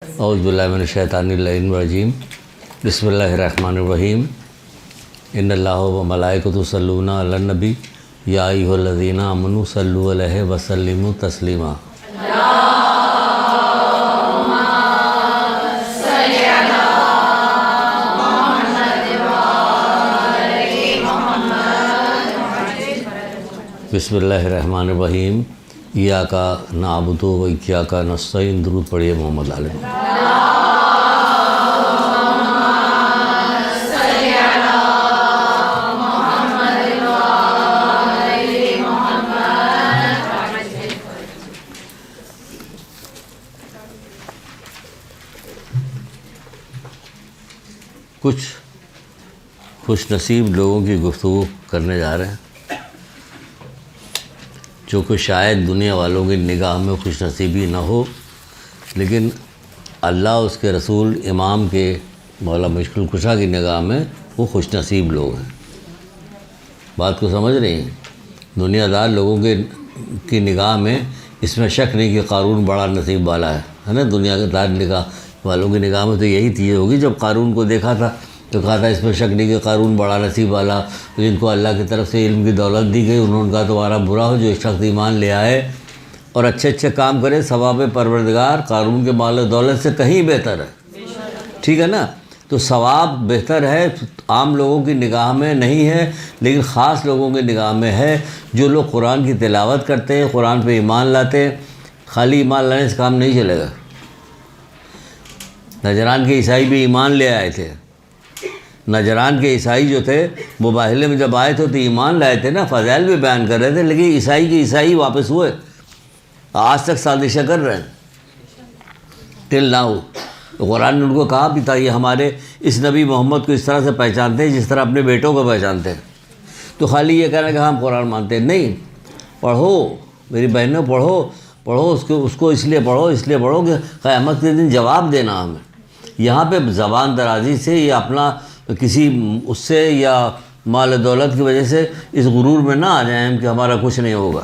اعوذ باللہ من الشیطان الرجیم بسم اللہ الرحمن الرحیم ان اللہ و ملائکۃ یصلون علی النبی یا ایھا الذین آمنوا صلوا علیہ وسلموا تسلیما۔ بسم اللہ الرحمن الرحیم ایاک نعبد و ایاک نستعین۔ درود پڑھیے محمد علیہ۔ کچھ خوش نصیب لوگوں کی گفتگو کرنے جا رہے ہیں جو کہ شاید دنیا والوں کی نگاہ میں خوش نصیبی نہ ہو، لیکن اللہ اس کے رسول امام کے مولا مشکل کشا کی نگاہ میں وہ خوش نصیب لوگ ہیں۔ بات کو سمجھ رہے ہیں؟ دنیا دار لوگوں کی نگاہ میں اس میں شک نہیں کہ قارون بڑا نصیب والا ہے نا۔ دنیا دار نگاہ والوں کی نگاہ میں تو یہی چیز ہوگی۔ جب قارون کو دیکھا تھا تو کہا تھا اس میں شک نہیں کہ قارون بڑا نصیب والا، جن کو اللہ کی طرف سے علم کی دولت دی گئی انہوں نے کہا تمہارا برا ہو جو اس شخص ایمان لے آئے اور اچھے اچھے کام کرے، ثواب پروردگار قارون کے مال و دولت سے کہیں بہتر ہے۔ ٹھیک ہے نا؟ تو ثواب بہتر ہے، عام لوگوں کی نگاہ میں نہیں ہے، لیکن خاص لوگوں کی نگاہ میں ہے۔ جو لوگ قرآن کی تلاوت کرتے ہیں، قرآن پہ ایمان لاتے ہیں، خالی ایمان لانے سے کام نہیں چلے گا۔ نجران کے عیسائی بھی ایمان لے آئے تھے۔ نجران کے عیسائی جو تھے وہ باہلے میں جب آئے تھے تو ایمان لائے تھے نا، فضائل بھی بیان کر رہے تھے، لیکن عیسائی کے عیسائی واپس ہوئے، آج تک سازشیں کر رہے ہیں ٹل ناؤ۔ قرآن نے ان کو کہا بھی تھا یہ ہمارے اس نبی محمد کو اس طرح سے پہچانتے ہیں جس طرح اپنے بیٹوں کو پہچانتے ہیں۔ تو خالی یہ کہنا کہ ہم قرآن مانتے ہیں نہیں، پڑھو میری بہنوں، پڑھو اس کو اس لیے پڑھو کہ قیامت کے دن جواب دینا ہمیں۔ یہاں پہ زبان درازی سے یا اپنا کسی اس سے یا مال و دولت کی وجہ سے اس غرور میں نہ آ جائیں ہم کہ ہمارا کچھ نہیں ہوگا۔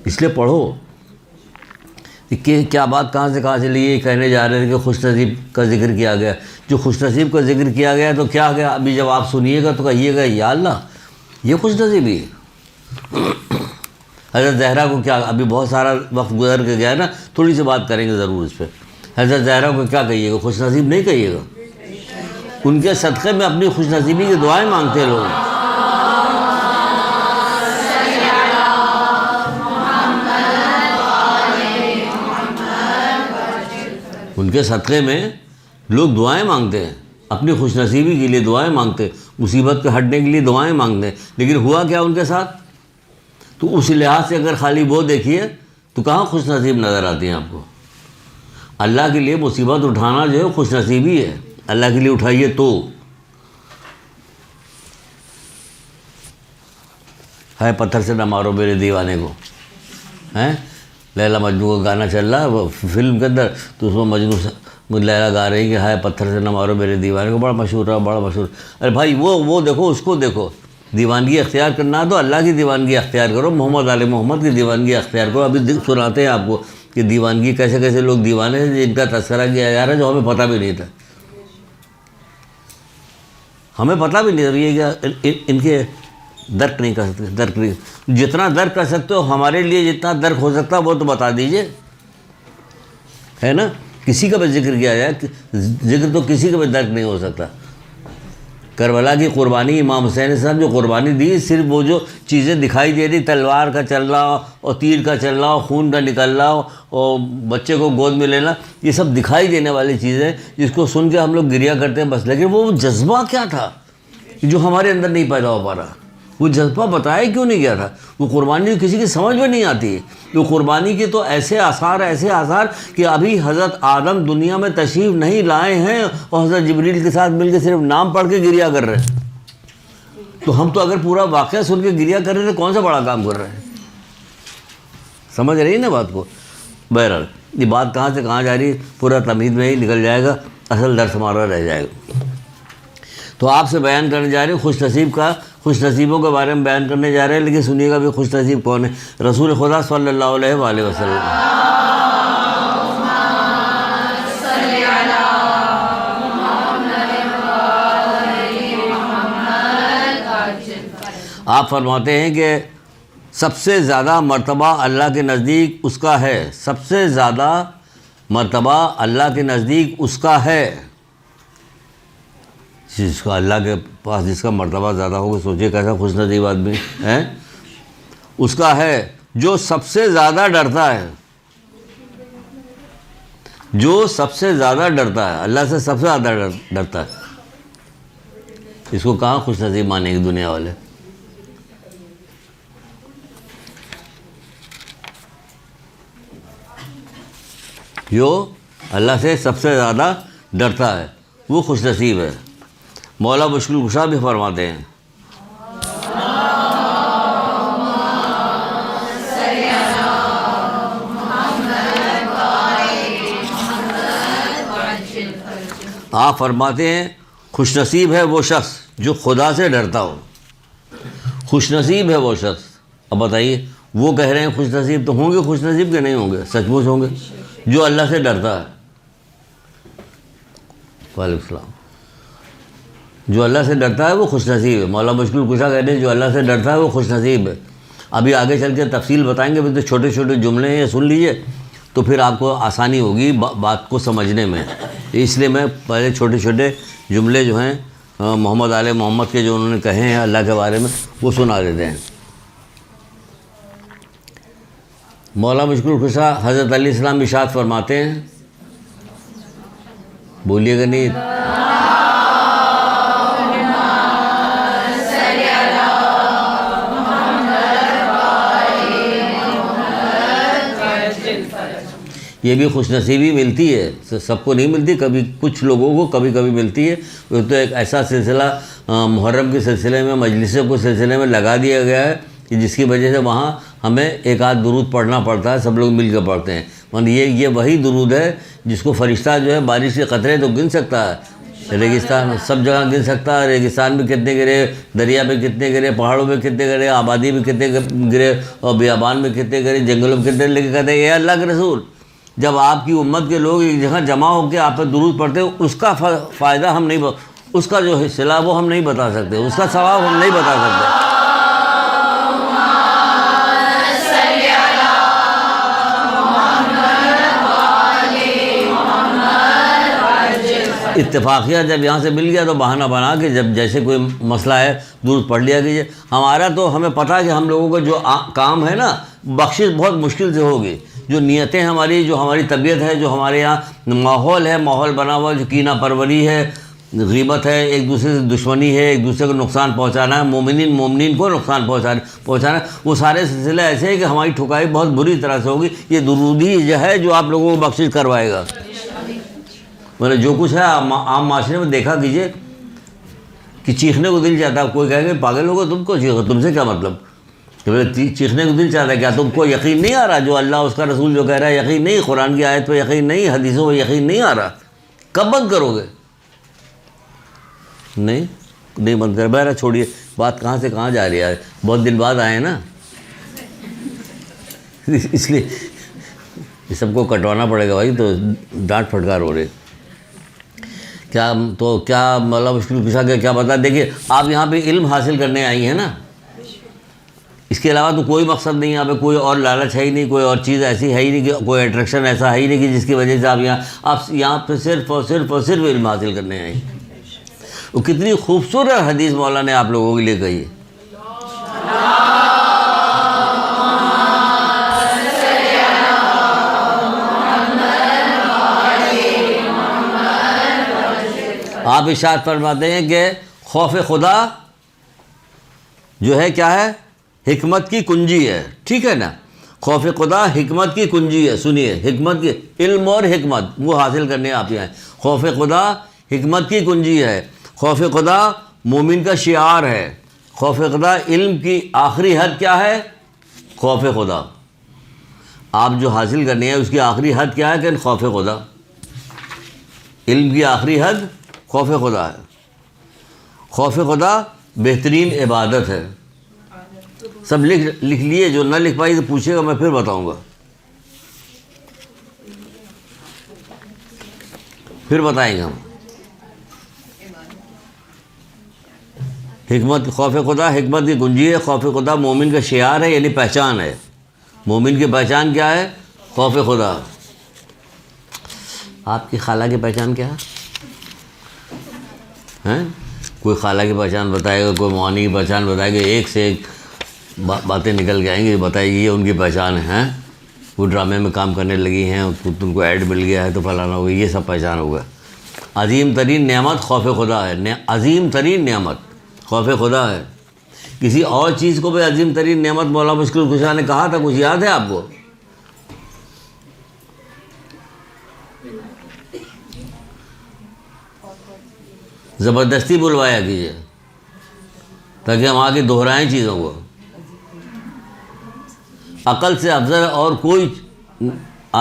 اس لیے پڑھو کہ کیا بات کہاں سے کہاں چلی۔ یہ کہنے جا رہے تھے کہ خوش نصیب کا ذکر کیا گیا۔ جو خوش نصیب کا ذکر کیا گیا تو کیا گیا؟ ابھی جب آپ سنیے گا تو کہیے گا یا اللہ یہ خوش نصیبی ہے۔ حضرت زہرا کو کیا، ابھی بہت سارا وقت گزر کے گیا ہے نا، تھوڑی سی بات کریں گے ضرور اس پہ۔ حضرت زہرا کو کیا کہیے گا؟ خوش نصیب نہیں کہیے گا۔ ان کے صدقے میں اپنی خوش نصیبی کی دعائیں مانگتے ہیں لوگ۔ ان کے صدقے میں لوگ دعائیں مانگتے ہیں، اپنی خوش نصیبی کے لیے دعائیں مانگتے ہیں، مصیبت کے ہٹنے کے لیے دعائیں مانگتے ہیں، لیکن ہوا کیا ان کے ساتھ؟ تو اس لحاظ سے اگر خالی وہ دیکھیے تو کہاں خوش نصیب نظر آتی ہیں آپ کو؟ اللہ کے لیے مصیبت اٹھانا جو ہے خوش نصیبی ہے، اللہ کے لیے اٹھائیے تو۔ ہے پتھر سے نہ مارو میرے دیوانے کو، ہیں لیلا مجنوں کا گانا چل رہا ہے فلم کے اندر، تو اس میں مجنوں لیلا گا رہی کہ ہے پتھر سے نہ مارو میرے دیوانے کو، بڑا مشہور ہے، بڑا مشہور۔ ارے بھائی وہ دیکھو، اس کو دیکھو۔ دیوانگی اختیار کرنا تو اللہ کی دیوانگی اختیار کرو، محمد علیہ محمد کی دیوانگی اختیار کرو۔ ابھی سناتے ہیں آپ کو کہ دیوانگی کیسے کیسے لوگ دیوانے ہیں جن کا تذکرہ کیا جا رہا ہے جو ہمیں پتہ بھی نہیں تھا، ہمیں پتہ بھی نہیں تھا۔ یہ کہ ان کے درک نہیں کر سکتے، درک نہیں، جتنا درک کر سکتے ہو ہمارے لیے جتنا درک ہو سکتا وہ تو بتا دیجئے، ہے نا؟ کسی کا بھی ذکر کیا جائے، ذکر تو کسی کا بھی درک نہیں ہو سکتا۔ کربلا کی قربانی، امام حسین صاحب جو قربانی دی، صرف وہ جو چیزیں دکھائی دے رہی، تلوار کا چل رہا اور تیر کا چل رہا، خون کا نکل رہا اور بچے کو گود میں لینا، یہ سب دکھائی دینے والی چیزیں جس کو سن کے ہم لوگ گریا کرتے ہیں بس۔ لیکن وہ جذبہ کیا تھا جو ہمارے اندر نہیں پیدا ہو پا رہا؟ وہ جذبہ بتایا کیوں نہیں گیا تھا؟ وہ قربانی کسی کی سمجھ میں نہیں آتی ہے۔ وہ قربانی کے تو ایسے آثار کہ ابھی حضرت آدم دنیا میں تشریف نہیں لائے ہیں اور حضرت جبریل کے ساتھ مل کے صرف نام پڑھ کے گریا کر رہے ہیں۔ تو ہم تو اگر پورا واقعہ سن کے گریا کر رہے ہیں تو کون سا بڑا کام کر رہے ہیں؟ سمجھ رہی ہے نا بات کو؟ بہرحال یہ بات کہاں سے کہاں جا رہی ہے، پورا تمہید میں ہی نکل جائے گا، اصل درس ہمارا رہ جائے گا۔ تو آپ سے بیان کرنے جا رہے ہیں خوش نصیبوں کے بارے میں بیان کرنے جا رہے ہیں، لیکن سنیے گا بھی خوش نصیب کون ہے؟ رسول خدا صلی اللہ علیہ وآلہ وسلم۔ آپ فرماتے ہیں کہ سب سے زیادہ مرتبہ اللہ کے نزدیک اس کا ہے، سب سے زیادہ مرتبہ اللہ کے نزدیک اس کا ہے. جس کا اللہ کے پاس جس کا مرتبہ زیادہ ہوگا، سوچے کیسا خوش نصیب آدمی ہے. اس کا ہے جو سب سے زیادہ ڈرتا ہے، جو سب سے زیادہ ڈرتا ہے، اللہ سے سب سے زیادہ ڈرتا ہے. اس کو کہاں خوش نصیب مانیں گے دنیا والے؟ جو اللہ سے سب سے زیادہ ڈرتا ہے وہ خوش نصیب ہے. مولا مشکل کشا بھی فرماتے ہیں آپ فرماتے ہیں خوش نصیب ہے وہ شخص جو خدا سے ڈرتا ہو. خوش نصیب ہے وہ شخص. اب بتائیے، وہ کہہ رہے ہیں خوش نصیب، تو ہوں گے خوش نصیب کہ نہیں ہوں گے؟ سچ مچ ہوں گے. جو اللہ سے ڈرتا ہے، وعلیکم السلام، جو اللہ سے ڈرتا ہے وہ خوش نصیب ہے. مولا مشکل کشا کہتے ہیں جو اللہ سے ڈرتا ہے وہ خوش نصیب ہے. ابھی آگے چل کے تفصیل بتائیں گے، تو چھوٹے چھوٹے جملے ہیں، سن لیجئے تو پھر آپ کو آسانی ہوگی بات کو سمجھنے میں. اس لیے میں پہلے چھوٹے چھوٹے جملے جو ہیں محمد آل محمد کے جو انہوں نے کہے ہیں اللہ کے بارے میں وہ سنا دیتے ہیں. مولا مشکل کشا حضرت علیہ السلام ارشاد فرماتے ہیں، بولیے گا نہیں؟ یہ بھی خوش نصیبی ملتی ہے، سب کو نہیں ملتی، کبھی کچھ لوگوں کو کبھی کبھی ملتی ہے. وہ تو ایک ایسا سلسلہ محرم کے سلسلے میں، مجلسوں کے سلسلے میں لگا دیا گیا ہے کہ جس کی وجہ سے وہاں ہمیں ایک آدھ درود پڑھنا پڑتا ہے، سب لوگ مل کے پڑھتے ہیں. یہ وہی درود ہے جس کو فرشتہ جو ہے بارش کے قطرے تو گن سکتا ہے، ریگستان سب جگہ گن سکتا ہے. ریگستان میں کتنے گرے، دریا میں کتنے گرے، پہاڑوں میں کتنے گرے، آبادی میں کتنے گرے، اور بیابان میں کتنے گرے، جنگلوں میں کتنے. لیکن کہتے ہیں اے اللہ کے رسول، جب آپ کی امت کے لوگ ایک جگہ جمع ہو کے آپ پہ درود پڑھتے ہیں، اس کا فائدہ ہم نہیں، اس کا جو صلہ وہ ہم نہیں بتا سکتے، اس کا ثواب ہم نہیں بتا سکتے. اتفاقیہ جب یہاں سے مل گیا تو بہانہ بنا کے جب جیسے کوئی مسئلہ ہے درود پڑھ لیا کیجیے. ہمارا تو ہمیں پتہ ہے کہ ہم لوگوں کا جو کام ہے نا، بخشش بہت مشکل سے ہوگی. جو نیتیں ہماری، جو ہماری طبیعت ہے، جو ہمارے یہاں ماحول ہے، ماحول بنا ہوا، جو کینہ پروری ہے، غیبت ہے، ایک دوسرے سے دشمنی ہے، ایک دوسرے کو نقصان پہنچانا ہے، مومنین کو نقصان پہنچانا ہے، وہ سارے سلسلے ایسے ہیں کہ ہماری ٹھکائی بہت بری طرح سے ہوگی. یہ درود ہی جو ہے جو آپ لوگوں کو بخشش کروائے گا. مطلب جو کچھ ہے عام معاشرے میں دیکھا کیجیے کہ چیخنے کو دل چاہتا ہے. کوئی کہے کہ پاگل ہوگا تم کو چیخو، تم سے کیا مطلب؟ چیخنے کو دل چاہتا ہے. کیا تم کو یقین نہیں آ رہا جو اللہ اس کا رسول جو کہہ رہا ہے؟ یقین نہیں، قرآن کی آیت پہ یقین نہیں، حدیثوں پہ یقین نہیں آ رہا. کب بند کرو گے؟ نہیں بند کر. بہرحال چھوڑیے، بات کہاں سے کہاں جا رہی ہے. بہت دن بعد آئے ہیں نا، اس لیے یہ سب کو کٹوانا پڑے گا بھائی، تو ڈانٹ پھٹکار ہو رہے. کیا مطلب مشکل کشا کے کیا بتا. دیکھیے آپ یہاں پہ علم حاصل کرنے آئی ہیں نا، اس کے علاوہ تو کوئی مقصد نہیں. یہاں پہ کوئی اور لالچ ہے ہی نہیں، کوئی اور چیز ایسی ہے ہی نہیں، کہ کوئی اٹریکشن ایسا ہے ہی نہیں کہ جس کی وجہ سے آپ یہاں پہ صرف اور صرف علم حاصل کرنے آئی. وہ کتنی خوبصورت حدیث مولا نے آپ لوگوں کے لیے کہی ہے. آپ ارشاد فرماتے ہیں کہ خوف خدا جو ہے کیا ہے؟ حکمت کی کنجی ہے. ٹھیک ہے نا؟ خوف خدا حکمت کی کنجی ہے. سنیے، حکمت کی، علم اور حکمت وہ حاصل کرنے آپ یہاں. خوف خدا حکمت کی کنجی ہے. خوف خدا مومن کا شعار ہے. خوف خدا علم کی آخری حد کیا ہے؟ خوف خدا. آپ جو حاصل کرنی ہے اس کی آخری حد کیا ہے؟ کہ خوف خدا. علم کی آخری حد خوف خدا ہے. خوف خدا بہترین عبادت ہے. سب لکھ لیے، جو نہ لکھ پائی تو پوچھے گا، میں پھر بتاؤں گا، پھر بتائیں گے ہم. حکمت خوف خدا حکمت کی کنجی ہے. خوف خدا مومن کا شعار ہے، یعنی پہچان ہے. مومن کی پہچان کیا ہے؟ خوف خدا. آپ کی خالہ کی پہچان کیا ہے؟ کوئی خالہ کی پہچان بتائے گا، کوئی موانی کی پہچان بتائے گا، ایک سے ایک باتیں نکل کے آئیں گی، بتائے گی یہ ان کی پہچان ہے. وہ ڈرامے میں کام کرنے لگی ہیں، ان کو ایڈ مل گیا ہے تو فلانا ہوگا، یہ سب پہچان ہوگا. عظیم ترین نعمت خوف خدا ہے. عظیم ترین نعمت خوف خدا ہے. کسی اور چیز کو بھی عظیم ترین نعمت مولانا مشکل کشا نے کہا تھا، کچھ یاد ہے آپ کو؟ زبردستی بلوایا کیجیے تاکہ ہم آگے دہرائیں چیزوں کو. عقل سے افضل اور کوئی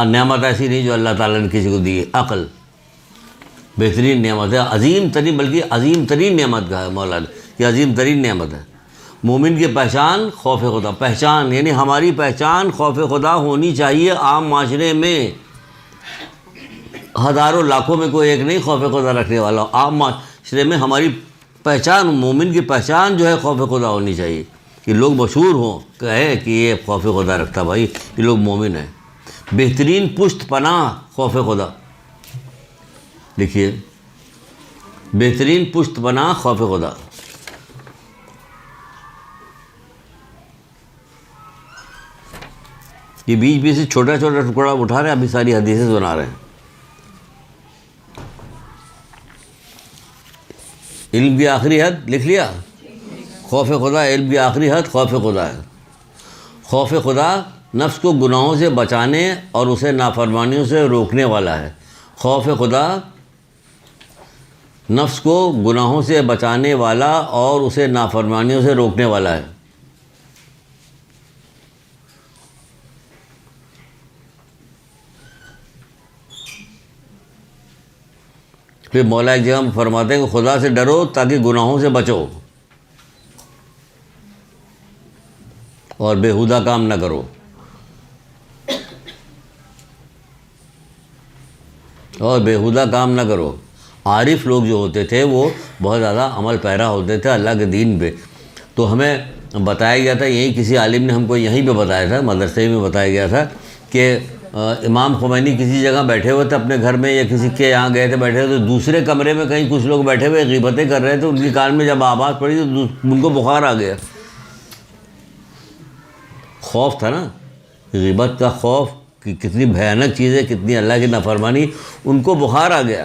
نعمت ایسی نہیں جو اللہ تعالیٰ نے کسی کو دی ہے. عقل بہترین نعمت ہے، عظیم ترین، بلکہ عظیم ترین نعمت کا ہے مولا نے، یہ عظیم ترین نعمت ہے. مومن کی پہچان خوف خدا. پہچان یعنی ہماری پہچان خوف خدا ہونی چاہیے. عام معاشرے میں ہزاروں لاکھوں میں کوئی ایک نہیں خوف خدا رکھنے والا. عام معاشرے میں ہماری پہچان، مومن کی پہچان جو ہے خوف خدا ہونی چاہیے، کہ لوگ مشہور ہوں کہے کہ یہ خوف خدا رکھتا، بھائی یہ لوگ مومن ہیں. بہترین پشت پناہ خوف خدا. لکھیے، بہترین پشت پناہ خوف خدا. یہ بیچ بیچ سے چھوٹا چھوٹا ٹکڑا اٹھا رہے ہیں، ابھی ساری حدیثیں سنا رہے ہیں. علم کی آخری حد لکھ لیا، خوف خدا. علم کی آخری حد خوف خدا ہے. خوف خدا نفس کو گناہوں سے بچانے اور اسے نافرمانیوں سے روکنے والا ہے. خوف خدا نفس کو گناہوں سے بچانے والا اور اسے نافرمانیوں سے روکنے والا ہے. پھر مولا ایک جگہ فرماتے ہیں کہ خدا سے ڈرو تاکہ گناہوں سے بچو اور بیہودہ کام نہ کرو. اور بیہودہ کام نہ کرو. عارف لوگ جو ہوتے تھے وہ بہت زیادہ عمل پیرا ہوتے تھے اللہ کے دین پہ. تو ہمیں بتایا گیا تھا، یہی کسی عالم نے ہم کو یہیں پہ بتایا تھا، مدرسے میں بتایا گیا تھا کہ امام خمینی کسی جگہ بیٹھے ہوئے تھے اپنے گھر میں یا کسی کے یہاں گئے تھے بیٹھے ہوئے، تو دوسرے کمرے میں کہیں کچھ لوگ بیٹھے ہوئے غیبتیں کر رہے تھے. ان کی کان میں جب آواز پڑی تو ان کو بخار آ گیا. خوف تھا نا، غیبت کا خوف کہ کتنی بھیانک چیز ہے، کتنی اللہ کی نافرمانی. ان کو بخار آ گیا.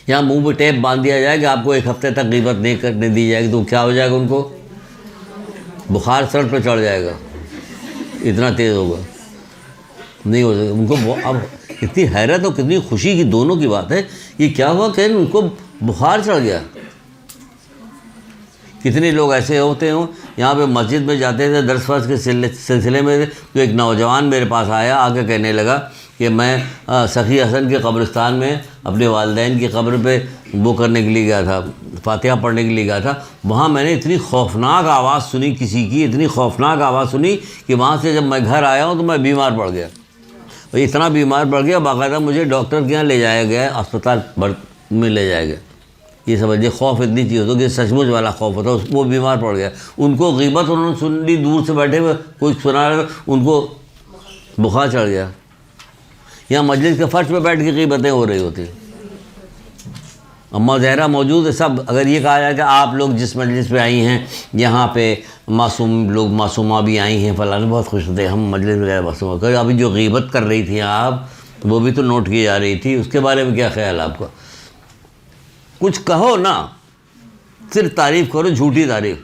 یہاں منہ پہ ٹیپ باندھ دیا جائے کہ آپ کو ایک ہفتے تک غیبت نہیں کرنے دی جائے گی، تو کیا ہو جائے گا؟ ان کو بخار سر پہ چڑھ جائے گا، اتنا تیز ہوگا، نہیں ہو سکتا. ان کو اب کتنی حیرت اور کتنی خوشی کی دونوں کی بات ہے. یہ کیا ہوا کہ ان کو بخار چڑھ گیا. کتنے لوگ ایسے ہوتے ہوں، یہاں پہ مسجد میں جاتے تھے درس ورس کے سلسلے میں، تو ایک نوجوان میرے پاس آیا، آ کے کہنے لگا کہ میں سخی حسن کے قبرستان میں اپنے والدین کی قبر پہ وہ کرنے کے لیے گیا تھا، فاتحہ پڑھنے کے لیے گیا تھا. وہاں میں نے اتنی خوفناک آواز سنی کسی کی، اتنی خوفناک آواز سنی کہ وہاں سے جب میں گھر آیا ہوں تو میں بیمار پڑ گیا. اتنا بیمار پڑ گیا، باقاعدہ مجھے ڈاکٹر کے یہاں لے جایا گیا، اسپتال میں لے جایا گیا. یہ سمجھیے خوف اتنی چیز ہوتا کہ سچ مچ والا خوف ہوتا. وہ بیمار پڑ گیا. ان کو غیبت انہوں نے سن لی، دور سے بیٹھے ہوئے کوئی سنا رہا، ان کو بخار چڑھ گیا. یہاں مجلس کے فرش پہ بیٹھ کے غیبتیں ہو رہی ہوتی. اماں زہرا موجود ہے سب. اگر یہ کہا جائے کہ آپ لوگ جس مجلس پہ آئی ہیں یہاں پہ معصوم لوگ، معصومہ بھی آئی ہیں، فلاں بہت خوش ہوتے ہیں ہم مجلس میں گئے معصومہ. کہ ابھی جو غیبت کر رہی تھیں آپ، وہ بھی تو نوٹ کی جا رہی تھی، اس کے بارے میں کیا خیال آپ کا؟ کچھ کہو نا، صرف تعریف کرو، جھوٹی تعریف.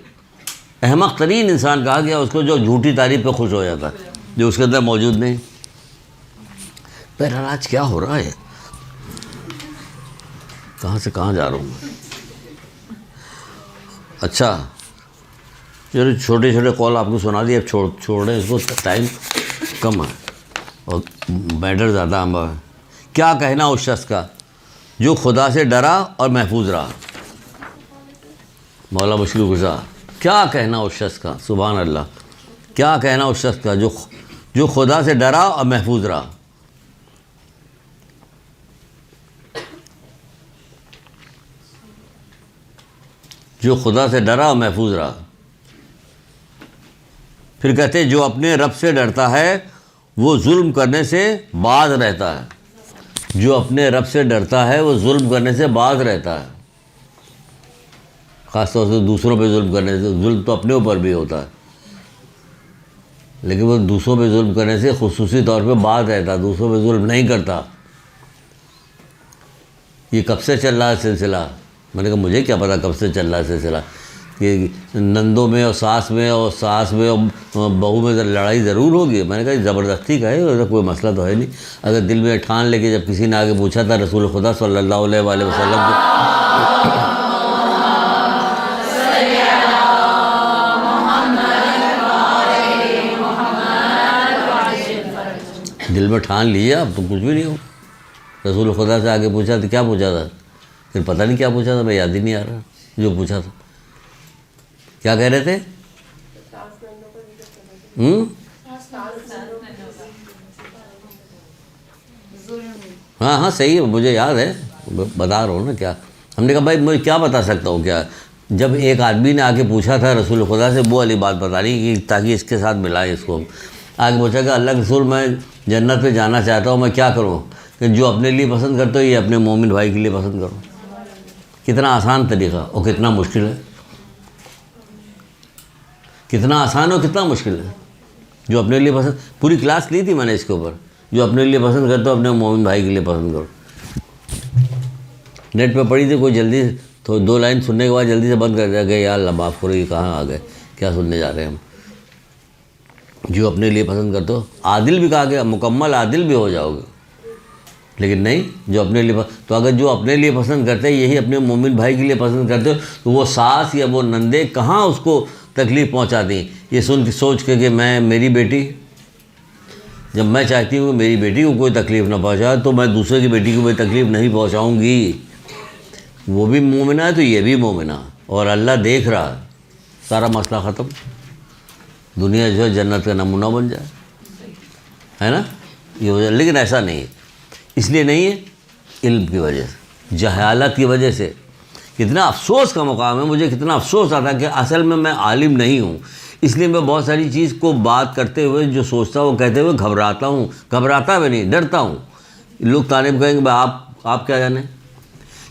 احمق ترین انسان کہا گیا اس کو جو جھوٹی تعریف پہ خوش ہو جاتا ہے، جو اس کے اندر موجود نہیں. بہرحال آج کیا ہو رہا ہے، کہاں سے کہاں جا رہا ہوں میں؟ اچھا چلو، چھوٹے چھوٹے قول آپ کو سنا دیے، اب چھوڑ رہے ہیں اس کو، ٹائم کم ہے اور میٹر زیادہ آمبا ہے. کیا کہنا اس شخص کا جو خدا سے ڈرا اور محفوظ رہا. مولا مشکل گزار. کیا کہنا اس شخص کا، سبحان اللہ، کیا کہنا اس شخص کا جو خدا سے ڈرا اور محفوظ رہا. جو خدا سے ڈرا اور محفوظ رہا۔ پھر کہتے ہیں جو اپنے رب سے ڈرتا ہے وہ ظلم کرنے سے باز رہتا ہے۔ جو اپنے رب سے ڈرتا ہے وہ ظلم کرنے سے باز رہتا ہے، خاص طور سے دوسروں پہ ظلم کرنے سے۔ ظلم تو اپنے اوپر بھی ہوتا ہے، لیکن وہ دوسروں پہ ظلم کرنے سے خصوصی طور پہ باز رہتا ہے، دوسروں پہ ظلم نہیں کرتا۔ یہ کب سے چل رہا ہے سلسلہ؟ میں نے کہا مجھے کیا پتا کب سے چل رہا ہے سلسلہ۔ کہ نندوں میں اور ساس میں اور بہو میں لڑائی ضرور ہوگی۔ میں نے کہا زبردستی کا ہے، ایسا کوئی مسئلہ تو ہے نہیں۔ اگر دل میں ٹھان لے کے، جب کسی نے آگے پوچھا تھا رسول خدا صلی اللہ علیہ وآلہ وسلم دل میں ٹھان لیا، اب تو کچھ بھی نہیں ہو۔ رسول خدا سے آگے پوچھا تو کیا پوچھا تھا؟ پھر پتہ نہیں کیا پوچھا تھا، میں یاد ہی نہیں آ رہا جو پوچھا تھا۔ کیا کہہ رہے تھے؟ ہاں صحیح ہے، مجھے یاد ہے، بتا رہا ہوں نا کیا۔ ہم نے کہا بھائی میں کیا بتا سکتا ہوں کیا؟ جب ایک آدمی نے آگے پوچھا تھا رسول خدا سے وہ والی بات بتانی کہ تاکہ اس کے ساتھ ملائے اس کو۔ آگے پوچھا کہ اللہ کے رسول میں جنت پہ جانا چاہتا ہوں، میں کیا کروں؟ کہ جو اپنے لیے پسند کرتے ہو یہ اپنے مومن بھائی کے لیے پسند کرو۔ کتنا آسان طریقہ اور کتنا مشکل ہے، کتنا آسان اور کتنا مشکل ہے۔ جو اپنے لیے پسند، پوری کلاس لی تھی میں نے اس کے اوپر، جو اپنے لیے پسند کرتے ہو اپنے مومن بھائی کے لیے پسند کرو۔ نیٹ پہ پڑھی تھی، کوئی جلدی تو 2 لائن سننے کے بعد جلدی سے بند کر دیا کہ یا اللہ معاف کرو، یہ کہاں آ گئے، کیا سننے جا رہے ہیں ہم۔ جو اپنے لیے پسند کرتے ہو، عادل بھی کہا گیا، مکمل عادل بھی ہو جاؤ گے، لیکن نہیں جو اپنے لیے تو اگر جو اپنے لیے پسند کرتے ہیں یہی اپنے مومن بھائی کے لیے پسند کرتے ہو تو وہ ساس یا وہ نندے کہاں اس کو تکلیف پہنچاتی۔ یہ سوچ کے کہ میری بیٹی، جب میں چاہتی ہوں کہ میری بیٹی کو کوئی تکلیف نہ پہنچائے تو میں دوسرے کی بیٹی کو کوئی تکلیف نہیں پہنچاؤں گی۔ وہ بھی مومنہ ہے تو یہ بھی مومنہ، اور اللہ دیکھ رہا ہے، سارا مسئلہ ختم، دنیا جو ہے جنت کا نمونہ بن جائے، ہے نا یہ وجہ۔ لیکن ایسا نہیں ہے، اس لیے نہیں ہے، علم کی وجہ سے، جہالت کی وجہ سے۔ کتنا افسوس کا مقام ہے، مجھے کتنا افسوس آتا ہے کہ اصل میں عالم نہیں ہوں، اس لیے میں بہت ساری چیز کو بات کرتے ہوئے جو سوچتا ہوں کہتے ہوئے گھبراتا ہوں، گھبراتا بھی نہیں، ڈرتا ہوں۔ لوگ طالب کہیں گے بھائی آپ کیا جانیں۔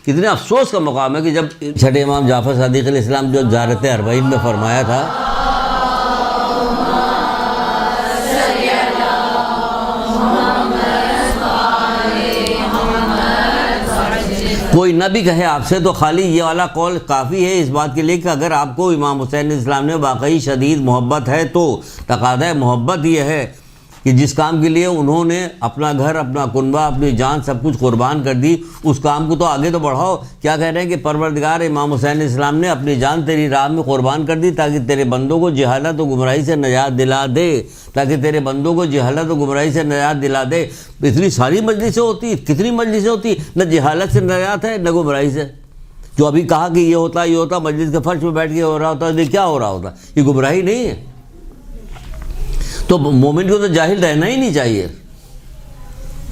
کتنے افسوس کا مقام ہے کہ جب چھٹے امام جعفر صادق علیہ السلام جو زیارت اربعین میں فرمایا تھا، کوئی نہ بھی کہے آپ سے تو خالی یہ والا قول کافی ہے اس بات کے لیے کہ اگر آپ کو امام حسین علیہ السلام نے واقعی شدید محبت ہے تو تقاضۂ محبت یہ ہے کہ جس کام کے لیے انہوں نے اپنا گھر، اپنا کنبہ، اپنی جان سب کچھ قربان کر دی، اس کام کو تو آگے تو بڑھاؤ۔ کیا کہہ رہے ہیں کہ پروردگار امام حسین علیہ السلام نے اپنی جان تیری راہ میں قربان کر دی تاکہ تیرے بندوں کو جہالت و گمراہی سے نجات دلا دے، تاکہ تیرے بندوں کو جہالت و گمراہی سے نجات دلا دے۔ اتنی ساری مجلسیں ہوتی، کتنی مجلسیں ہوتی، نہ جہالت سے نجات ہے نہ گمراہی سے۔ جو ابھی کہا کہ یہ ہوتا مجلس کے فرش پہ بیٹھ کے ہو رہا ہوتا، یہ کیا ہو رہا ہوتا؟ یہ گمراہی نہیں ہے؟ تو مومن کو تو جاہل رہنا ہی نہیں چاہیے،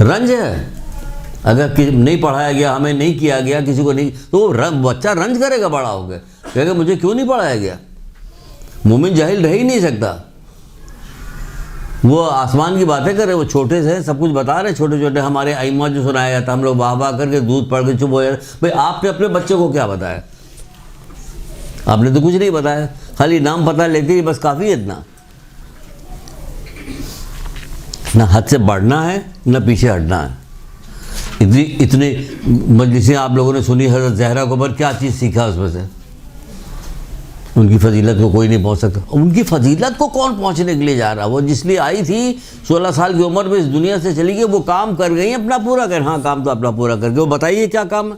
رنج ہے۔ اگر نہیں پڑھایا گیا، ہمیں نہیں کیا گیا، کسی کو نہیں، تو بچہ رنج کرے گا بڑا ہو کے، کہے گا مجھے کیوں نہیں پڑھایا گیا۔ مومن جاہل رہ ہی نہیں سکتا۔ وہ آسمان کی باتیں کر رہے، وہ چھوٹے سے سب کچھ بتا رہے، چھوٹے چھوٹے ہمارے ائمہ جو سنایا جاتا، ہم لوگ واہ واہ کر کے دودھ پڑھ کے چپ ہو جاتے۔ بھائی آپ نے اپنے بچے کو کیا بتایا؟ آپ نے تو کچھ نہیں بتایا، خالی نام پتہ لیتی بس کافی ہے۔ اتنا نہ حد سے بڑھنا ہے نہ پیچھے ہٹنا ہے۔ اتنی مجلسیں آپ لوگوں نے سنی حضرت زہرا کے اوپر، کیا چیز سیکھا اس میں سے؟ ان کی فضیلت کو کوئی نہیں پہنچ سکتا۔ ان کی فضیلت کو کون پہنچنے کے لیے جا رہا؟ وہ جس لیے آئی تھی 16 سال کی عمر میں اس دنیا سے چلی گئی، وہ کام کر گئی اپنا پورا کر۔ ہاں کام تو اپنا پورا کر کے، وہ بتائیے کیا کام ہے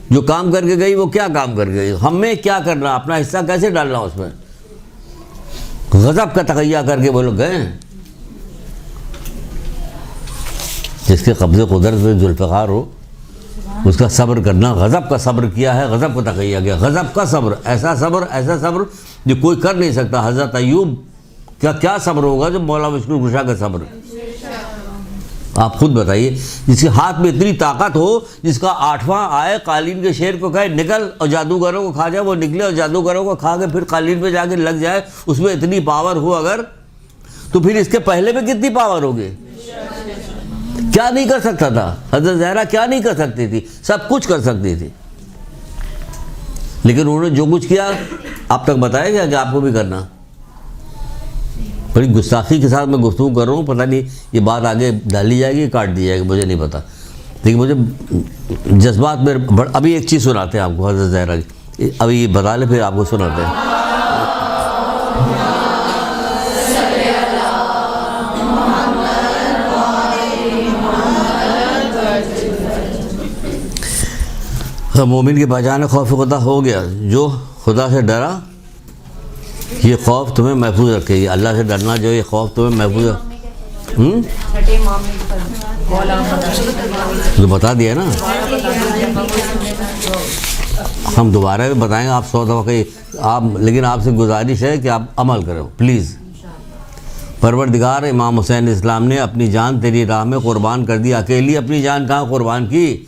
جو کام کر کے گئی؟ وہ کیا کام کر کے گئی؟ ہمیں کیا کرنا، اپنا حصہ کیسے ڈالنا اس میں؟ غضب کا تقیہ کر کے وہ لوگ گئے ہیں۔ جس کے قبضے قدرت میں ذوالفقار ہو اس کا صبر کرنا، غضب کا صبر کیا ہے، غضب کا تقیہ کیا، غضب کا صبر، ایسا صبر جو کوئی کر نہیں سکتا۔ حضرت ایوب کیا صبر ہوگا جو مولا مشکل کشا کا صبر، آپ خود بتائیے، جس کے ہاتھ میں اتنی طاقت ہو، جس کا 8واں آئے قالین کے شیر کو کہے نکل اور جادوگروں کو کھا جائے، وہ نکلے اور جادوگروں کو کھا کے پھر قالین پہ جا کے لگ جائے، اس میں اتنی پاور ہو اگر، تو پھر اس کے پہلے میں کتنی پاور ہوگی؟ کیا نہیں کر سکتا تھا حضرت زہرا؟ کیا نہیں کر سکتی تھی؟ سب کچھ کر سکتی تھی، لیکن انہوں نے جو کچھ کیا آپ تک بتایا گیا کہ آپ کو بھی کرنا. بڑی گستاخی کے ساتھ میں گفتگو کر رہا ہوں، پتہ نہیں یہ بات آگے ڈالی جائے گی کاٹ دی جائے گی، مجھے نہیں پتہ، لیکن مجھے جذبات میں ابھی ایک چیز سناتے ہیں آپ کو حضرت زہرا کی، ابھی یہ بتا لیں پھر آپ کو سناتے ہیں. مومن کی پہچان خوف خدا ہو گیا، جو خدا سے ڈرا یہ خوف تمہیں محفوظ رکھے گی. اللہ سے ڈرنا جو یہ خوف تمہیں محفوظ تو بتا دیا نا، ہم دوبارہ بھی بتائیں گے، آپ 100 دفعہ کہ آپ، لیکن آپ سے گزارش ہے کہ آپ عمل کرو پلیز. پروردگار امام حسین اسلام نے اپنی جان تیری راہ میں قربان کر دی. اکیلی اپنی جان کہاں قربان کی؟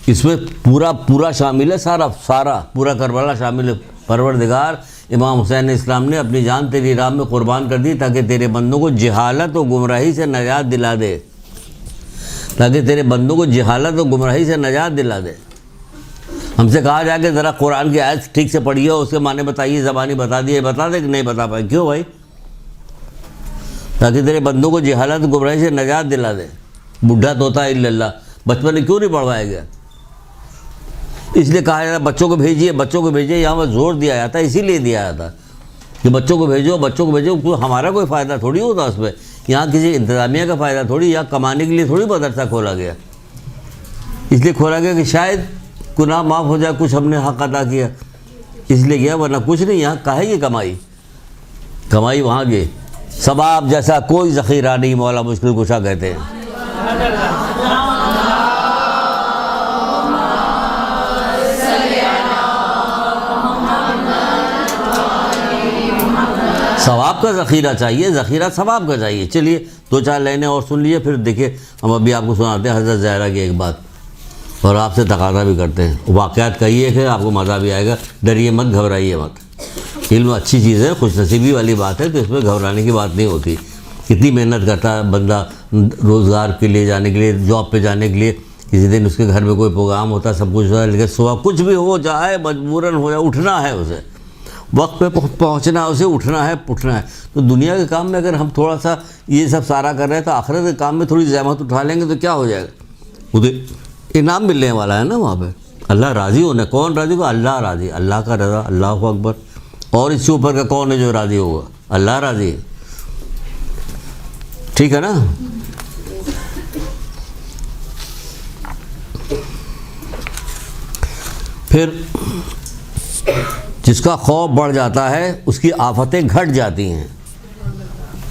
اس میں پورا شامل ہے، سارا پورا کربلا شامل ہے. پروردگار امام حسین اسلام نے اپنی جان تیری راہ میں قربان کر دی تاکہ تیرے بندوں کو جہالت و گمراہی سے نجات دلا دے، تاکہ تیرے بندوں کو جہالت و گمراہی سے نجات دلا دے. ہم سے کہا جائے کہ ذرا قرآن کی آیت ٹھیک سے پڑھیے، اس کے معنی بتائیے، زبانی بتا دیے، بتا دے کہ نہیں بتا پائے. کیوں بھائی؟ تاکہ تیرے بندوں کو جہالت و گمراہی سے نجات دلا دے. بڈھا طوطا الا اللہ بچپن میں کیوں نہیں پڑھوایا گیا؟ اس لیے کہا جاتا ہے بچوں کو بھیجیے، یہاں پر زور دیا جاتا ہے، اسی لیے دیا جاتا کہ بچوں کو بھیجو. ہمارا کوئی فائدہ تھوڑی ہوتا اس پہ، یہاں کسی انتظامیہ کا فائدہ تھوڑی، یہاں کمانے کے لیے تھوڑی مدرسہ کھولا گیا. اس لیے کھولا گیا کہ شاید گناہ معاف ہو جائے، کچھ ہم نے حق ادا کیا، اس لیے گیا، ورنہ کچھ نہیں. یہاں کہے گی کمائی وہاں گئے. ثواب جیسا کوئی ذخیرہ نہیں، مولا مشکل کشا کہتے ہیں. ثواب کا ذخیرہ چاہیے، ذخیرہ ثواب کا چاہیے. چلیے 2-4 لائنیں اور سن لیجیے، پھر دیکھیں ہم ابھی آپ کو سناتے ہیں حضرت زہرا کی ایک بات، اور آپ سے تقاضا بھی کرتے ہیں. واقعات کہیے کہ آپ کو مزہ بھی آئے گا. ڈریے مت، گھبرائیے مت. علم اچھی چیز ہے، خوش نصیبی والی بات ہے، تو اس میں گھبرانے کی بات نہیں ہوتی. کتنی محنت کرتا ہے بندہ روزگار کے لیے جانے کے لیے، جاب پہ جانے کے لیے. کسی دن اس کے گھر میں کوئی پروگرام ہوتا ہے، سب کچھ ہوتا ہے، لیکن صبح کچھ بھی ہو جائے، مجبوراً ہو جائے، اٹھنا ہے اسے، وقت پہ پہنچنا ہے، اسے اٹھنا ہے. تو دنیا کے کام میں اگر ہم تھوڑا سا یہ سب سارا کر رہے ہیں، تو آخرت کے کام میں تھوڑی زحمت اٹھا لیں گے تو کیا ہو جائے گا؟ ادھر انعام ملنے والا ہے نا وہاں پہ. اللہ راضی ہونا. کون راضی ہوگا؟ اللہ راضی. اللہ کا رضا. اللہ اکبر. اور اس سے اوپر کا کون ہے جو راضی ہوگا؟ اللہ راضی ہے. ٹھیک ہے نا؟ پھر جس کا خوف بڑھ جاتا ہے اس کی آفتیں گھٹ جاتی ہیں.